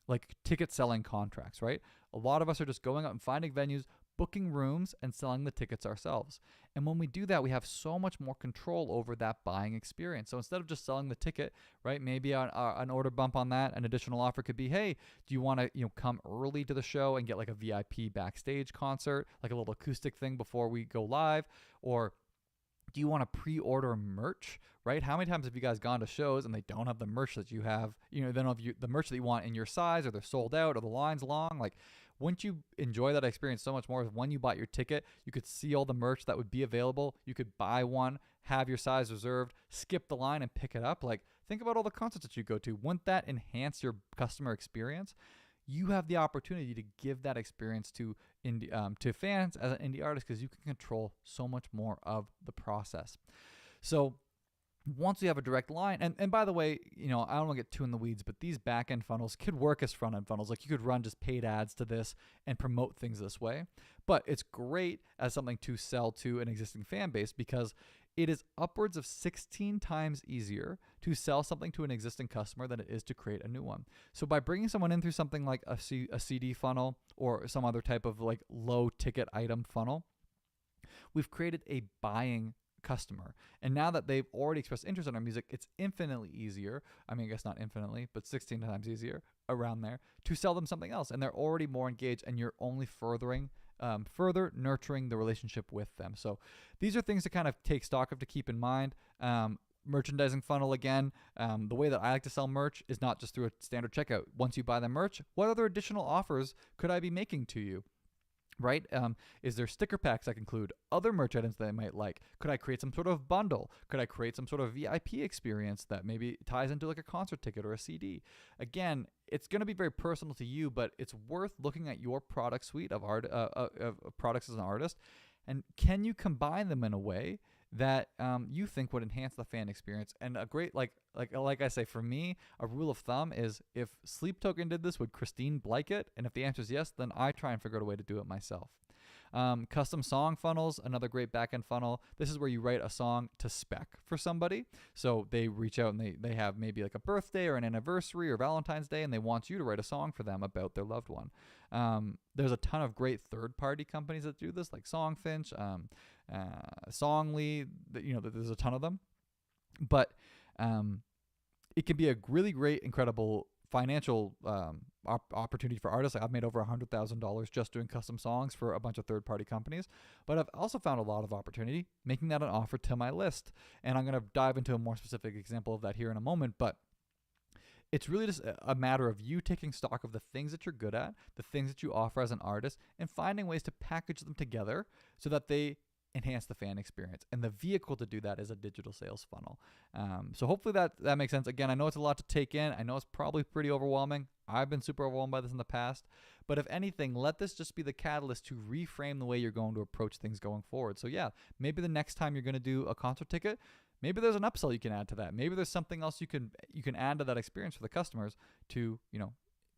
Speaker 1: like ticket selling contracts, right? A lot of us are just going out and finding venues, booking rooms, and selling the tickets ourselves. And when we do that, we have so much more control over that buying experience. So instead of just selling the ticket, right, maybe an order bump on that, an additional offer could be, hey, do you want to come early to the show and get like a VIP backstage concert, like a little acoustic thing before we go live? Or do you want to pre-order merch, right? How many times have you guys gone to shows and they don't have the merch that you have, they don't have the merch that you want in your size, or they're sold out, or the line's long? Like, wouldn't you enjoy that experience so much more if when you bought your ticket, you could see all the merch that would be available, you could buy one, have your size reserved, skip the line and pick it up? Like, think about all the concerts that you go to. Wouldn't that enhance your customer experience? You have the opportunity to give that experience to fans as an indie artist because you can control so much more of the process. So once we have a direct line, and by the way, I don't want to get too in the weeds, but these back-end funnels could work as front-end funnels. Like, you could run just paid ads to this and promote things this way. But it's great as something to sell to an existing fan base because it is upwards of 16 times easier to sell something to an existing customer than it is to create a new one. So by bringing someone in through something like a CD funnel or some other type of like low ticket item funnel, we've created a buying customer. And now that they've already expressed interest in our music, it's infinitely easier. I mean, I guess not infinitely, but 16 times easier around there to sell them something else. And they're already more engaged, and you're only further nurturing the relationship with them. So these are things to kind of take stock of, to keep in mind. merchandising funnel again. The way that I like to sell merch is not just through a standard checkout. Once you buy the merch, what other additional offers could I be making to you? Right? Is there sticker packs I can include? Other merch items that I might like? Could I create some sort of bundle? Could I create some sort of VIP experience that maybe ties into like a concert ticket or a CD? Again, it's going to be very personal to you, but it's worth looking at your product suite of products as an artist, and can you combine them in a way that you think would enhance the fan experience? And a great like I say, for me, a rule of thumb is if Sleep Token did this, would Christine like it? And if the answer is yes, then I try and figure out a way to do it myself. Custom song funnels, another great backend funnel. This is where you write a song to spec for somebody. So they reach out and they have maybe like a birthday or an anniversary or Valentine's Day, and they want you to write a song for them about their loved one. There's a ton of great third-party companies that do this, like Songfinch, Songly. There's a ton of them. But it can be a really great, incredible financial opportunity for artists. Like I've made over $100,000 just doing custom songs for a bunch of third-party companies, but I've also found a lot of opportunity making that an offer to my list. And I'm going to dive into a more specific example of that here in a moment, but it's really just a matter of you taking stock of the things that you're good at, the things that you offer as an artist, and finding ways to package them together so that they enhance the fan experience. And the vehicle to do that is a digital sales funnel. So hopefully that makes sense. Again, I know it's a lot to take in. I know it's probably pretty overwhelming. I've been super overwhelmed by this in the past. But if anything, let this just be the catalyst to reframe the way you're going to approach things going forward. So yeah, maybe the next time you're going to do a concert ticket, maybe there's an upsell you can add to that. Maybe there's something else you can add to that experience for the customers to,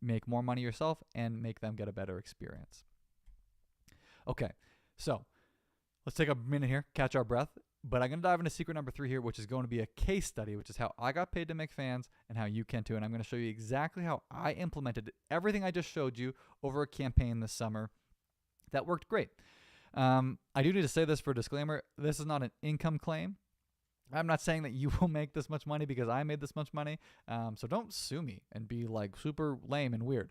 Speaker 1: make more money yourself and make them get a better experience. Okay, so let's take a minute here, catch our breath. But I'm going to dive into secret number 3 here, which is going to be a case study, which is how I got paid to make fans and how you can too. And I'm going to show you exactly how I implemented everything I just showed you over a campaign this summer that worked great. I do need to say this for a disclaimer. This is not an income claim. I'm not saying that you will make this much money because I made this much money. So don't sue me and be like super lame and weird.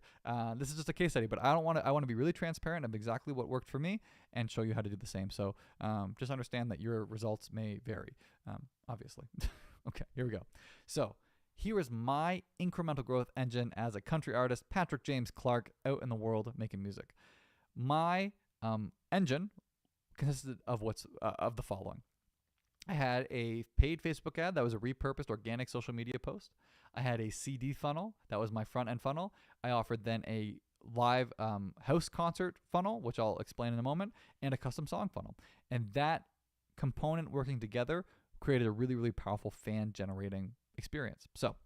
Speaker 1: This is just a case study, but I want to be really transparent of exactly what worked for me and show you how to do the same. So just understand that your results may vary, obviously. Okay, here we go. So here is my incremental growth engine as a country artist, Patrick James Clark, out in the world making music. My engine consisted of of the following. I had a paid Facebook ad that was a repurposed organic social media post. I had a CD funnel that was my front end funnel. I offered then a live house concert funnel, which I'll explain in a moment, and a custom song funnel. And that component working together created a really, really powerful fan generating experience. So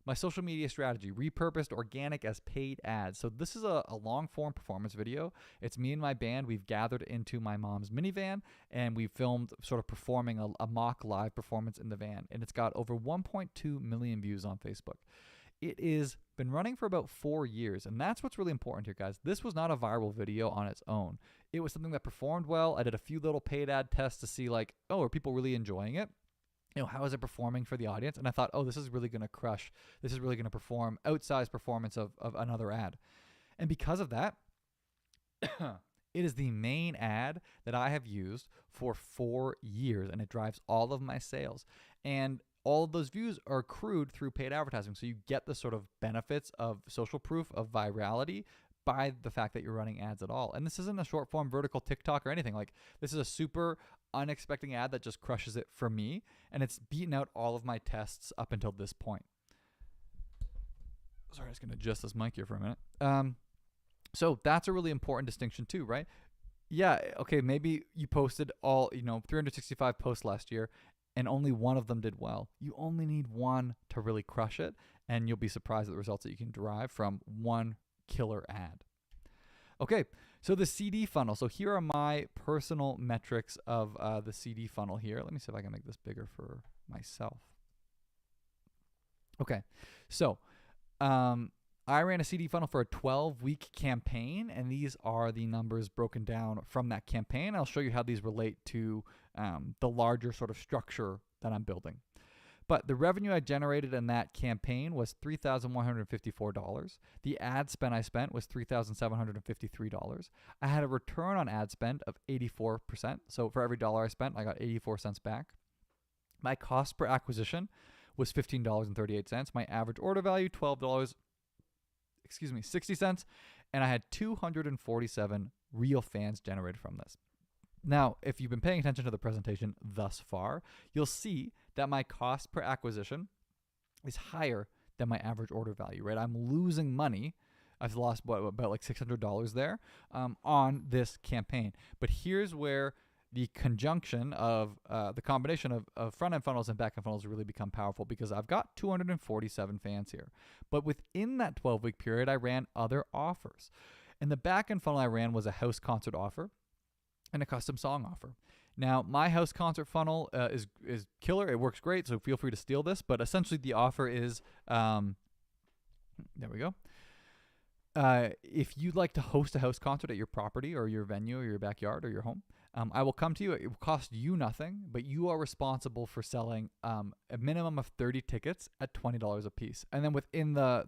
Speaker 1: my social media strategy, repurposed organic as paid ads. So this is a long form performance video. It's me and my band. We've gathered into my mom's minivan and we filmed sort of performing a mock live performance in the van. And it's got over 1.2 million views on Facebook. It is been running for about 4 years. And that's what's really important here, guys. This was not a viral video on its own. It was something that performed well. I did a few little paid ad tests to see like, are people really enjoying it? How is it performing for the audience? And I thought, this is really going to crush. This is really going to perform outsized performance of another ad. And because of that, it is the main ad that I have used for 4 years, and it drives all of my sales. And all of those views are accrued through paid advertising. So you get the sort of benefits of social proof, of virality, by the fact that you're running ads at all. And this isn't a short form vertical TikTok or anything. Like, this is a super unexpected ad that just crushes it for me, and it's beaten out all of my tests up until this point. Sorry, I'm just going to adjust this mic here for a minute. So that's a really important distinction too, right? Yeah, okay, maybe you posted 365 posts last year and only one of them did well. You only need one to really crush it, and you'll be surprised at the results that you can derive from one killer ad. Okay, so the CD funnel. So here are my personal metrics of the CD funnel here. Let me see if I can make this bigger for myself. Okay, so I ran a CD funnel for a 12-week campaign, and these are the numbers broken down from that campaign. I'll show you how these relate to the larger sort of structure that I'm building. But the revenue I generated in that campaign was $3,154. The ad spend I spent was $3,753. I had a return on ad spend of 84%. So for every dollar I spent, I got 84 cents back. My cost per acquisition was $15.38. My average order value, $12.60, and I had 247 real fans generated from this. Now, if you've been paying attention to the presentation thus far, you'll see that my cost per acquisition is higher than my average order value, right? I'm losing money. I've lost about like $600 there on this campaign. But here's where the conjunction of the combination of front-end funnels and back-end funnels really become powerful, because I've got 247 fans here. But within that 12-week period, I ran other offers. And the back-end funnel I ran was a house concert offer and a custom song offer. Now, my house concert funnel is killer. It works great, so feel free to steal this. But essentially, the offer is, there we go. If you'd like to host a house concert at your property or your venue or your backyard or your home, I will come to you. It will cost you nothing, but you are responsible for selling a minimum of 30 tickets at $20 a piece. And then within the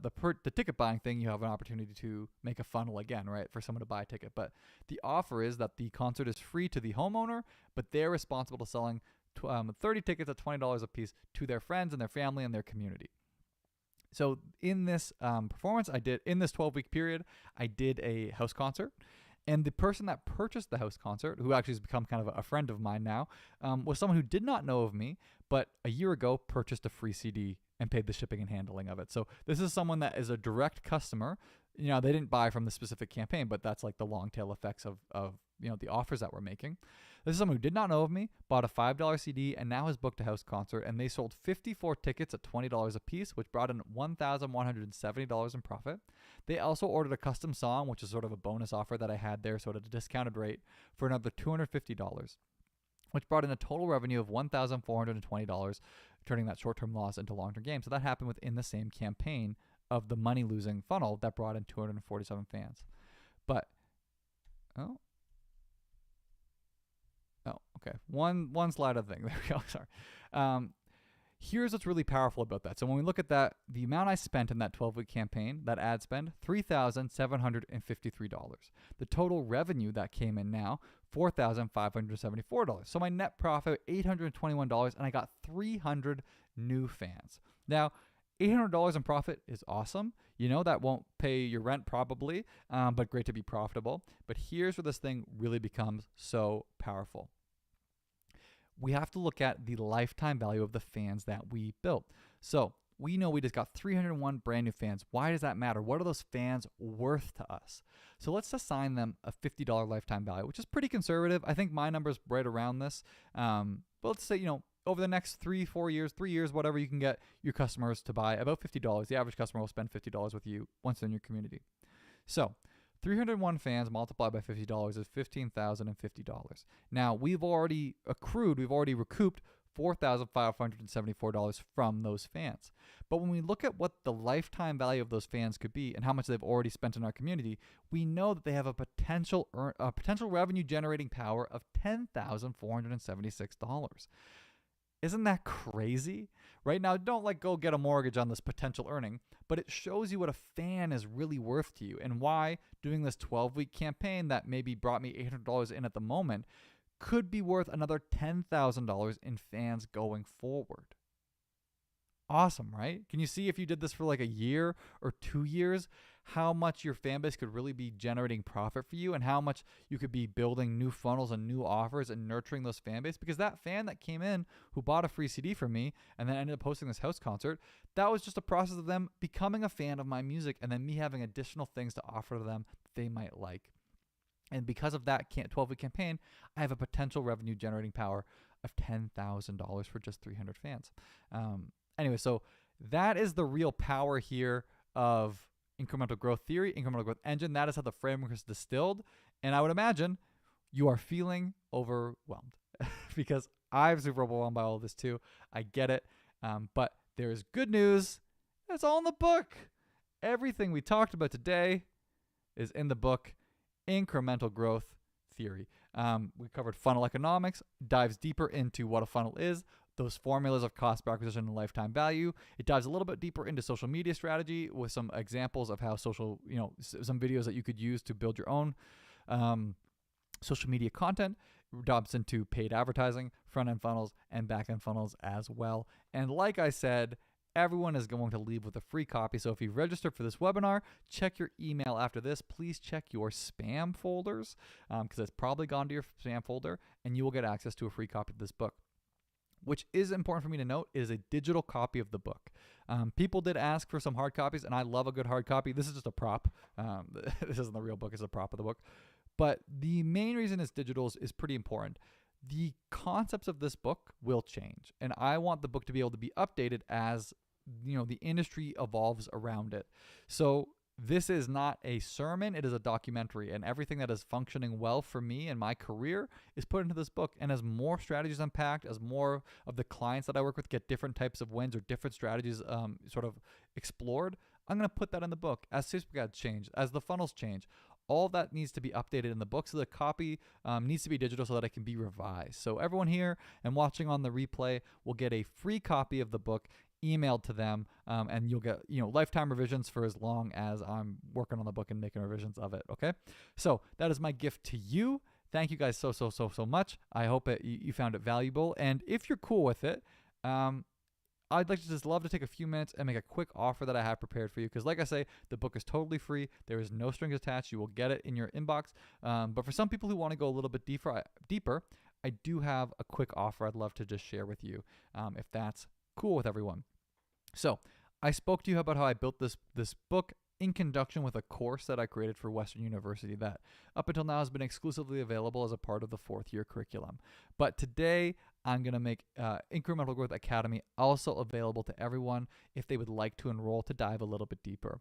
Speaker 1: ticket buying thing, you have an opportunity to make a funnel again, right, for someone to buy a ticket. But the offer is that the concert is free to the homeowner, but they're responsible to selling 30 tickets at $20 a piece to their friends and their family and their community. So in this performance, in this 12-week period, I did a house concert. And the person that purchased the house concert, who actually has become kind of a friend of mine now, was someone who did not know of me, but a year ago purchased a free CD and paid the shipping and handling of it. So this is someone that is a direct customer. You know, they didn't buy from the specific campaign, but that's like the long tail effects of the offers that we're making. This is someone who did not know of me, bought a $5 CD, and now has booked a house concert, and they sold 54 tickets at $20 a piece, which brought in $1,170 in profit. They also ordered a custom song, which is sort of a bonus offer that I had there, so at a discounted rate, for another $250, which brought in a total revenue of $1,420, turning that short-term loss into long-term gain. So that happened within the same campaign of the money-losing funnel that brought in 247 fans. But, okay. One slide of the thing. There we go. Sorry. Here's what's really powerful about that. So when we look at that, the amount I spent in that 12-week campaign, that ad spend, $3,753. The total revenue that came in now, $4,574. So my net profit, $821, and I got 300 new fans. Now, $800 in profit is awesome. You know, that won't pay your rent probably, but great to be profitable. But here's where this thing really becomes so powerful. We have to look at the lifetime value of the fans that we built. So we know we just got 301 brand new fans. Why does that matter? What are those fans worth to us? So let's assign them a $50 lifetime value, which is pretty conservative. I think my number's right around this. But let's say, over the next 3 years, whatever, you can get your customers to buy about $50. The average customer will spend $50 with you once they're in your community. So 301 fans multiplied by $50 is $15,050. Now, we've already recouped $4,574 from those fans. But when we look at what the lifetime value of those fans could be and how much they've already spent in our community, we know that they have a potential revenue generating power of $10,476. Isn't that crazy? Right now, don't go get a mortgage on this potential earning, but it shows you what a fan is really worth to you and why doing this 12-week campaign that maybe brought me $800 in at the moment could be worth another $10,000 in fans going forward. Awesome, right? Can you see if you did this for like a year or 2 years, how much your fan base could really be generating profit for you and how much you could be building new funnels and new offers and nurturing those fan base? Because that fan that came in who bought a free CD from me and then ended up hosting this house concert, that was just a process of them becoming a fan of my music and then me having additional things to offer to them that they might like. And because of that 12-week campaign, I have a potential revenue generating power of $10,000 for just 300 fans. Anyway, so that is the real power here of incremental growth theory, incremental growth engine. That is how the framework is distilled. And I would imagine you are feeling overwhelmed because I'm super overwhelmed by all of this too. I get it. But there is good news. It's all in the book. Everything we talked about today is in the book, Incremental Growth Theory. We covered funnel economics, dives deeper into what a funnel is, those formulas of cost per acquisition and lifetime value. It dives a little bit deeper into social media strategy with some examples of how some videos that you could use to build your own social media content. dumps into paid advertising, front-end funnels, and back-end funnels as well. And like I said, everyone is going to leave with a free copy. So if you register for this webinar, check your email after this. Please check your spam folders because it's probably gone to your spam folder, and you will get access to a free copy of this book. Which is important for me to note, is a digital copy of the book. People did ask for some hard copies, and I love a good hard copy. This is just a prop. This isn't the real book, it's a prop of the book. But the main reason it's digital is pretty important. The concepts of this book will change, and I want the book to be able to be updated as the industry evolves around it. So this is not a sermon, it is a documentary, and everything that is functioning well for me and my career is put into this book. And as more strategies unpacked, as more of the clients that I work with get different types of wins or different strategies sort of explored, I'm going to put that in the book. As Facebook ads change, as the funnels change, all that needs to be updated in the book. So the copy needs to be digital so that it can be revised. So everyone here and watching on the replay will get a free copy of the book emailed to them, and you'll get lifetime revisions for as long as I'm working on the book and making revisions of it. Okay, so that is my gift to you. Thank you guys so much. I hope you found it valuable, and if you're cool with it, I'd like to just love to take a few minutes and make a quick offer that I have prepared for you, because like I say, the book is totally free. There is no strings attached. You will get it in your inbox, but for some people who want to go a little bit deeper, I do have a quick offer I'd love to just share with you, if that's cool with everyone. So I spoke to you about how I built this book in conjunction with a course that I created for Western University that up until now has been exclusively available as a part of the 4th year curriculum. But today I'm going to make Incremental Growth Academy also available to everyone if they would like to enroll to dive a little bit deeper.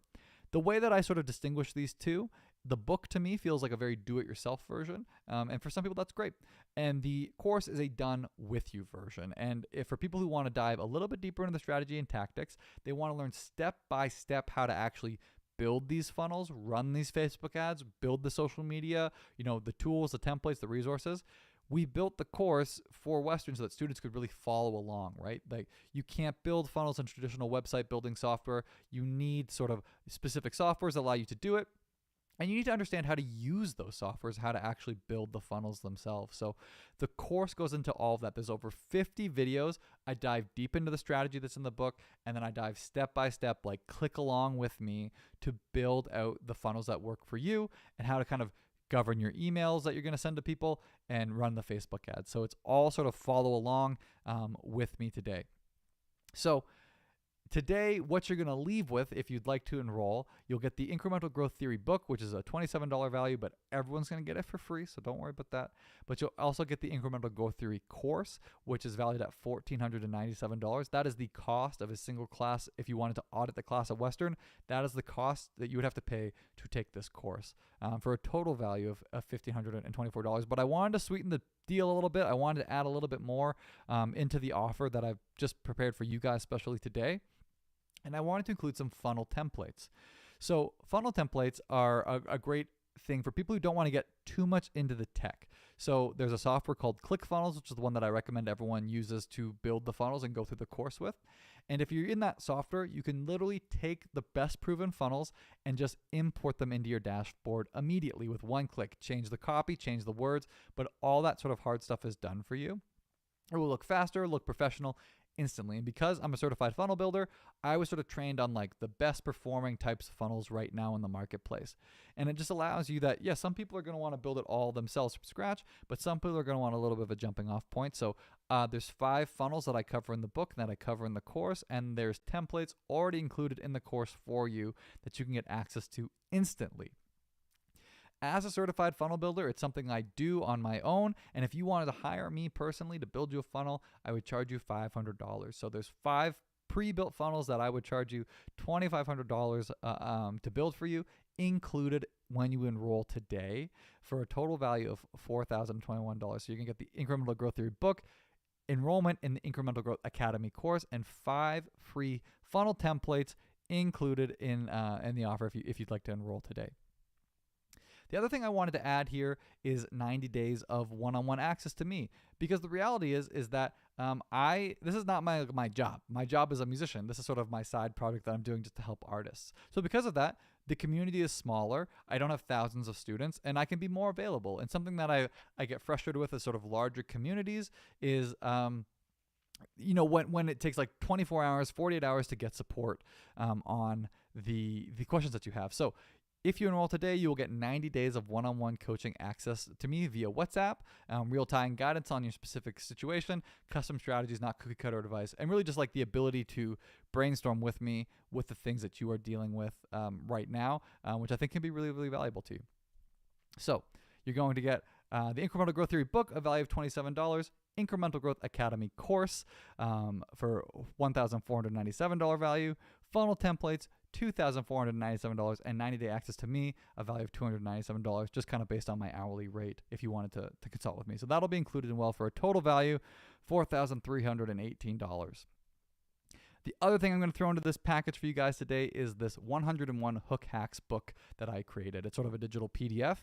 Speaker 1: The way that I sort of distinguish these two, the book to me feels like a very do-it-yourself version, and for some people that's great. And the course is a done-with-you version. And if for people who want to dive a little bit deeper into the strategy and tactics, they want to learn step-by-step how to actually build these funnels, run these Facebook ads, build the social media, the tools, the templates, the resources. We built the course for Western so that students could really follow along, right? Like, you can't build funnels in traditional website building software. You need sort of specific softwares that allow you to do it. And you need to understand how to use those softwares, how to actually build the funnels themselves. So the course goes into all of that. There's over 50 videos. I dive deep into the strategy that's in the book, and then I dive step by step, like click along with me to build out the funnels that work for you and how to kind of govern your emails that you're going to send to people and run the Facebook ads. So it's all sort of follow along with me today. So today, what you're going to leave with, if you'd like to enroll, you'll get the Incremental Growth Theory book, which is a $27 value, but everyone's going to get it for free, so don't worry about that. But you'll also get the Incremental Growth Theory course, which is valued at $1,497. That is the cost of a single class. If you wanted to audit the class at Western, that is the cost that you would have to pay to take this course, for a total value of $1,524. But I wanted to sweeten the deal a little bit. I wanted to add a little bit more into the offer that I've just prepared for you guys, especially today. And I wanted to include some funnel templates. So funnel templates are a great thing for people who don't want to get too much into the tech. So there's a software called ClickFunnels, which is the one that I recommend everyone uses to build the funnels and go through the course with. And if you're in that software, you can literally take the best proven funnels and just import them into your dashboard immediately with one click. Change the copy, change the words, but all that sort of hard stuff is done for you. It will look faster, look professional instantly. And because I'm a certified funnel builder, I was sort of trained on like the best performing types of funnels right now in the marketplace. And it just allows you that, some people are going to want to build it all themselves from scratch, but some people are going to want a little bit of a jumping off point. So there's 5 funnels that I cover in the book that I cover in the course, and there's templates already included in the course for you that you can get access to instantly. As a certified funnel builder, it's something I do on my own. And if you wanted to hire me personally to build you a funnel, I would charge you $500. So there's 5 pre-built funnels that I would charge you $2,500 to build for you, included when you enroll today, for a total value of $4,021. So you can get the Incremental Growth Theory book, enrollment in the Incremental Growth Academy course, and 5 free funnel templates included in the offer if you'd like to enroll today. The other thing I wanted to add here is 90 days of one-on-one access to me, because the reality is that this is not my job. My job as a musician. This is sort of my side project that I'm doing just to help artists. So because of that, the community is smaller. I don't have thousands of students, and I can be more available. And something that I get frustrated with is sort of larger communities is when it takes like 24 hours, 48 hours to get support on the questions that you have. So if you enroll today, you will get 90 days of one-on-one coaching access to me via WhatsApp, real-time guidance on your specific situation, custom strategies, not cookie-cutter advice, and really just like the ability to brainstorm with me with the things that you are dealing with right now, which I think can be really, really valuable to you. So you're going to get the Incremental Growth Theory book, a value of $27, Incremental Growth Academy course for $1,497 value, funnel templates, $2,497, and 90-day access to me, a value of $297, just kind of based on my hourly rate if you wanted to consult with me. So that'll be included in well for a total value, $4,318. The other thing I'm going to throw into this package for you guys today is this 101 Hook Hacks book that I created. It's sort of a digital PDF.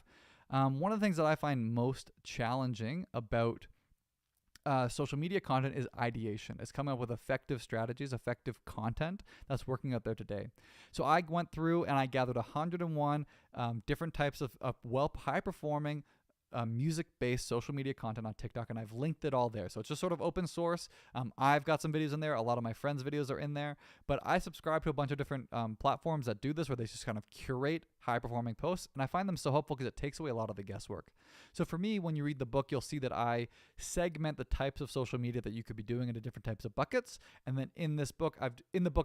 Speaker 1: One of the things that I find most challenging about social media content is ideation. It's coming up with effective strategies, effective content that's working out there today. So I went through and I gathered 101 different types of high-performing music-based social media content on TikTok, and I've linked it all there. So it's just sort of open source. I've got some videos in there. A lot of my friends' videos are in there, but I subscribe to a bunch of different platforms that do this, where they just kind of curate high-performing posts, and I find them so helpful because it takes away a lot of the guesswork. So for me, when you read the book, you'll see that I segment the types of social media that you could be doing into different types of buckets, and then in this book, I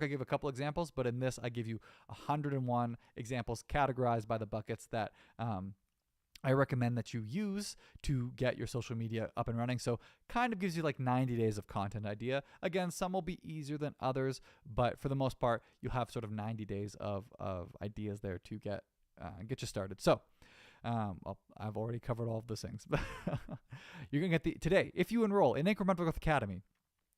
Speaker 1: give a couple examples, but in this, I give you 101 examples categorized by the buckets that I recommend that you use to get your social media up and running. So kind of gives you like 90 days of content idea. Again, some will be easier than others, but for the most part, you have sort of 90 days of ideas there to get you started. So I've already covered all of those things. You're going to get today, if you enroll in Incremental Growth Academy,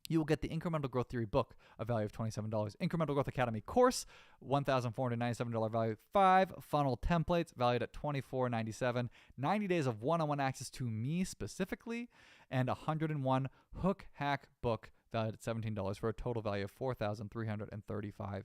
Speaker 1: you will get the Incremental Growth Theory book, a value of $27. Incremental Growth Academy course, $1,497 value. 5 funnel templates valued at $24.97. 90 days of one-on-one access to me specifically, and 101 Hook Hack book valued at $17 for a total value of $4,335.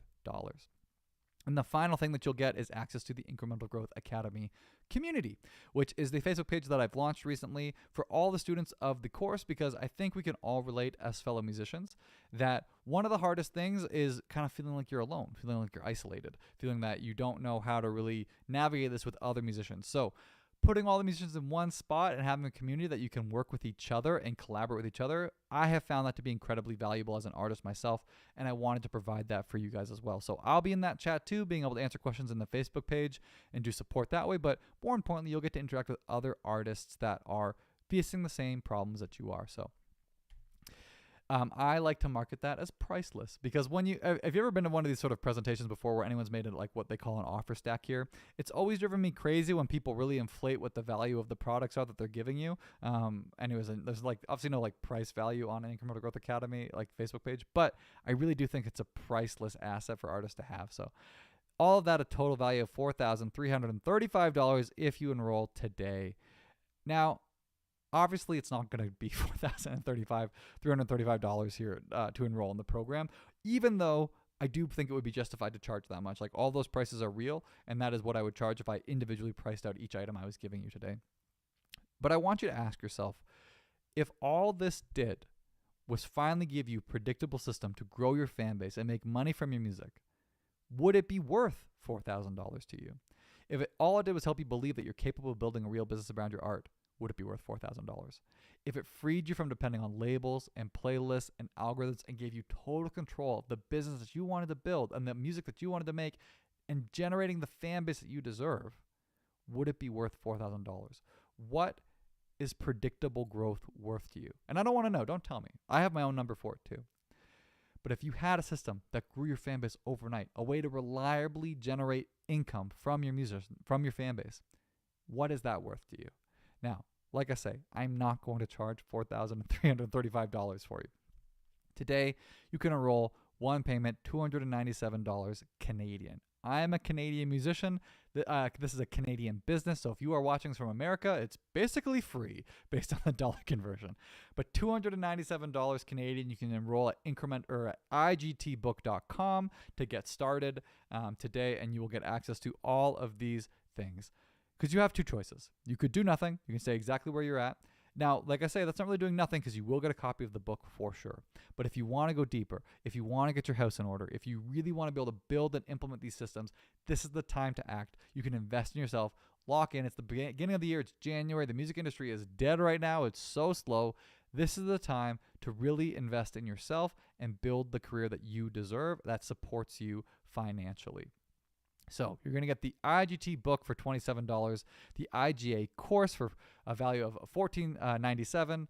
Speaker 1: And the final thing that you'll get is access to the Incremental Growth Academy community, which is the Facebook page that I've launched recently for all the students of the course, because I think we can all relate as fellow musicians that one of the hardest things is kind of feeling like you're alone, feeling like you're isolated, feeling that you don't know how to really navigate this with other musicians. So putting all the musicians in one spot and having a community that you can work with each other and collaborate with each other, I have found that to be incredibly valuable as an artist myself, and I wanted to provide that for you guys as well. So I'll be in that chat too, being able to answer questions in the Facebook page and do support that way, but more importantly, you'll get to interact with other artists that are facing the same problems that you are. So I like to market that as priceless, because when have you ever been to one of these sort of presentations before where anyone's made it like what they call an offer stack here? It's always driven me crazy when people really inflate what the value of the products are that they're giving you. Anyways, and there's like obviously no like price value on an Incremental Growth Academy like Facebook page, but I really do think it's a priceless asset for artists to have. So all of that, a total value of $4,335 if you enroll today. Now, obviously, it's not going to be $335 here to enroll in the program, even though I do think it would be justified to charge that much. Like, all those prices are real, and that is what I would charge if I individually priced out each item I was giving you today. But I want you to ask yourself, if all this did was finally give you a predictable system to grow your fan base and make money from your music, would it be worth $4,000 to you? If all it did was help you believe that you're capable of building a real business around your art, would it be worth $4,000? If it freed you from depending on labels and playlists and algorithms and gave you total control of the business that you wanted to build and the music that you wanted to make and generating the fan base that you deserve, would it be worth $4,000? What is predictable growth worth to you? And I don't want to know. Don't tell me. I have my own number for it too. But if you had a system that grew your fan base overnight, a way to reliably generate income from your music, from your fan base, what is that worth to you? Now, like I say, I'm not going to charge $4,335 for you. Today, you can enroll one payment, $297 Canadian. I am a Canadian musician. This is a Canadian business, so if you are watching from America, it's basically free based on the dollar conversion. But $297 Canadian, you can enroll at igtbook.com to get started today, and you will get access to all of these things. Because you have two choices. You could do nothing. You can stay exactly where you're at. Now, like I say, that's not really doing nothing because you will get a copy of the book for sure. But if you want to go deeper, if you want to get your house in order, if you really want to be able to build and implement these systems, this is the time to act. You can invest in yourself, lock in. It's the beginning of the year. It's January. The music industry is dead right now. It's so slow. This is the time to really invest in yourself and build the career that you deserve that supports you financially. So you're going to get the IGT book for $27, the IGA course for a value of $14.97,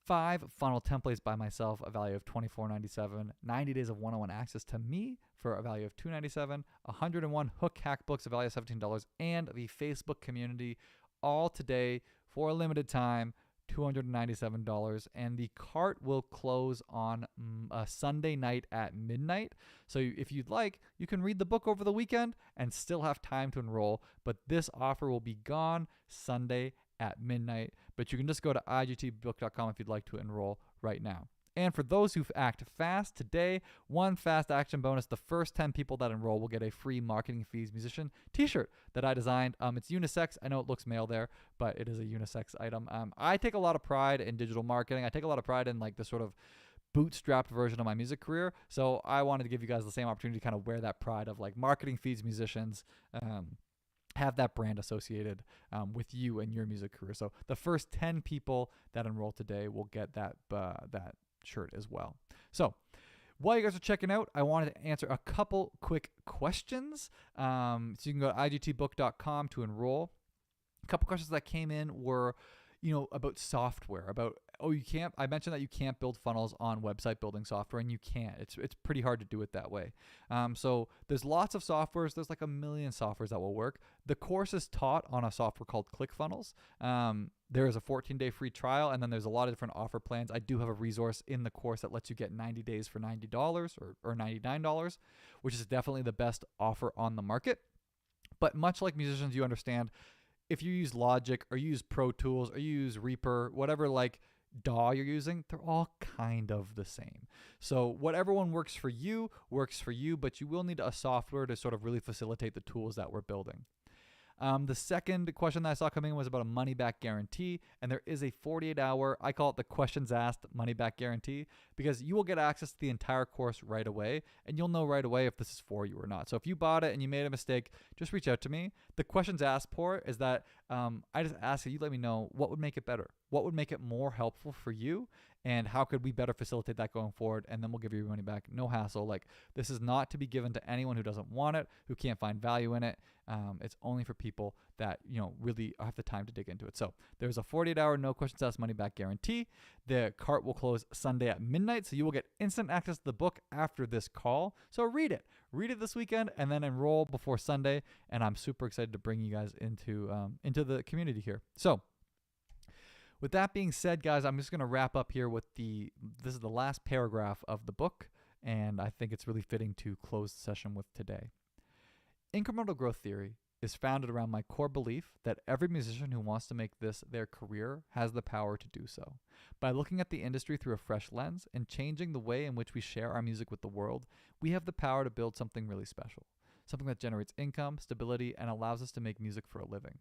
Speaker 1: 5 funnel templates by myself, a value of $24.97, 90 days of one-on-one access to me for a value of $2.97, 101 hook hack books, a value of $17, and the Facebook community, all today for a limited time, $297, and the cart will close on a Sunday night at midnight. So if you'd like, you can read the book over the weekend and still have time to enroll, but this offer will be gone Sunday at midnight. But you can just go to igtbook.com if you'd like to enroll right now. And for those who act fast today, one fast action bonus: the first 10 people that enroll will get a free Marketing Fees Musician t-shirt that I designed. It's unisex. I know it looks male there, but it is a unisex item. I take a lot of pride in digital marketing. I take a lot of pride in like the sort of bootstrapped version of my music career. So I wanted to give you guys the same opportunity to kind of wear that pride of like Marketing Fees Musicians, have that brand associated with you and your music career. So the first 10 people that enroll today will get that shirt as well. So while you guys are checking out, I wanted to answer a couple quick questions. So you can go to igtbook.com to enroll. A couple questions that came in were, about software, I mentioned that you can't build funnels on website building software, and you can't. It's pretty hard to do it that way. So there's lots of softwares. There's like a million softwares that will work. The course is taught on a software called ClickFunnels. There is a 14-day free trial, and then there's a lot of different offer plans. I do have a resource in the course that lets you get 90 days for $90 or $99, which is definitely the best offer on the market. But much like musicians, you understand, if you use Logic or you use Pro Tools or you use Reaper, whatever like DAW you're using, they're all kind of the same. So whatever one works for you, but you will need a software to sort of really facilitate the tools that we're building. The second question that I saw coming in was about a money back guarantee, and there is a 48-hour, I call it the questions asked money back guarantee, because you will get access to the entire course right away, and you'll know right away if this is for you or not. So if you bought it and you made a mistake, just reach out to me. The questions asked part is that I just ask that you let me know what would make it better, what would make it more helpful for you, and how could we better facilitate that going forward, and then we'll give you your money back, no hassle. Like, this is not to be given to anyone who doesn't want it, who can't find value in it. It's only for people that, really have the time to dig into it. So there's a 48-hour no questions asked money back guarantee. The cart will close Sunday at midnight, so you will get instant access to the book after this call. So read it this weekend, and then enroll before Sunday. And I'm super excited to bring you guys into the community here. So with that being said, guys, I'm just going to wrap up here with this is the last paragraph of the book, and I think it's really fitting to close the session with today. Incremental Growth Theory is founded around my core belief that every musician who wants to make this their career has the power to do so. By looking at the industry through a fresh lens and changing the way in which we share our music with the world, we have the power to build something really special, something that generates income, stability, and allows us to make music for a living.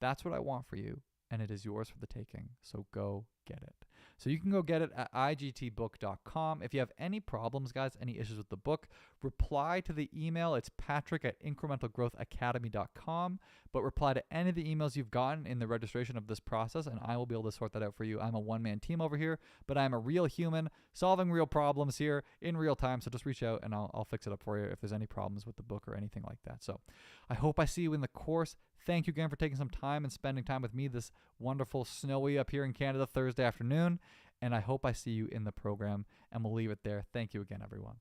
Speaker 1: That's what I want for you, and it is yours for the taking. So go get it. So you can go get it at igtbook.com. If you have any problems, guys, any issues with the book, reply to the email. It's patrick@incrementalgrowthacademy.com. But reply to any of the emails you've gotten in the registration of this process, and I will be able to sort that out for you. I'm a one-man team over here, but I'm a real human solving real problems here in real time. So just reach out, and I'll fix it up for you if there's any problems with the book or anything like that. So I hope I see you in the course. Thank you again for taking some time and spending time with me this wonderful snowy up here in Canada Thursday afternoon. And I hope I see you in the program, and we'll leave it there. Thank you again, everyone.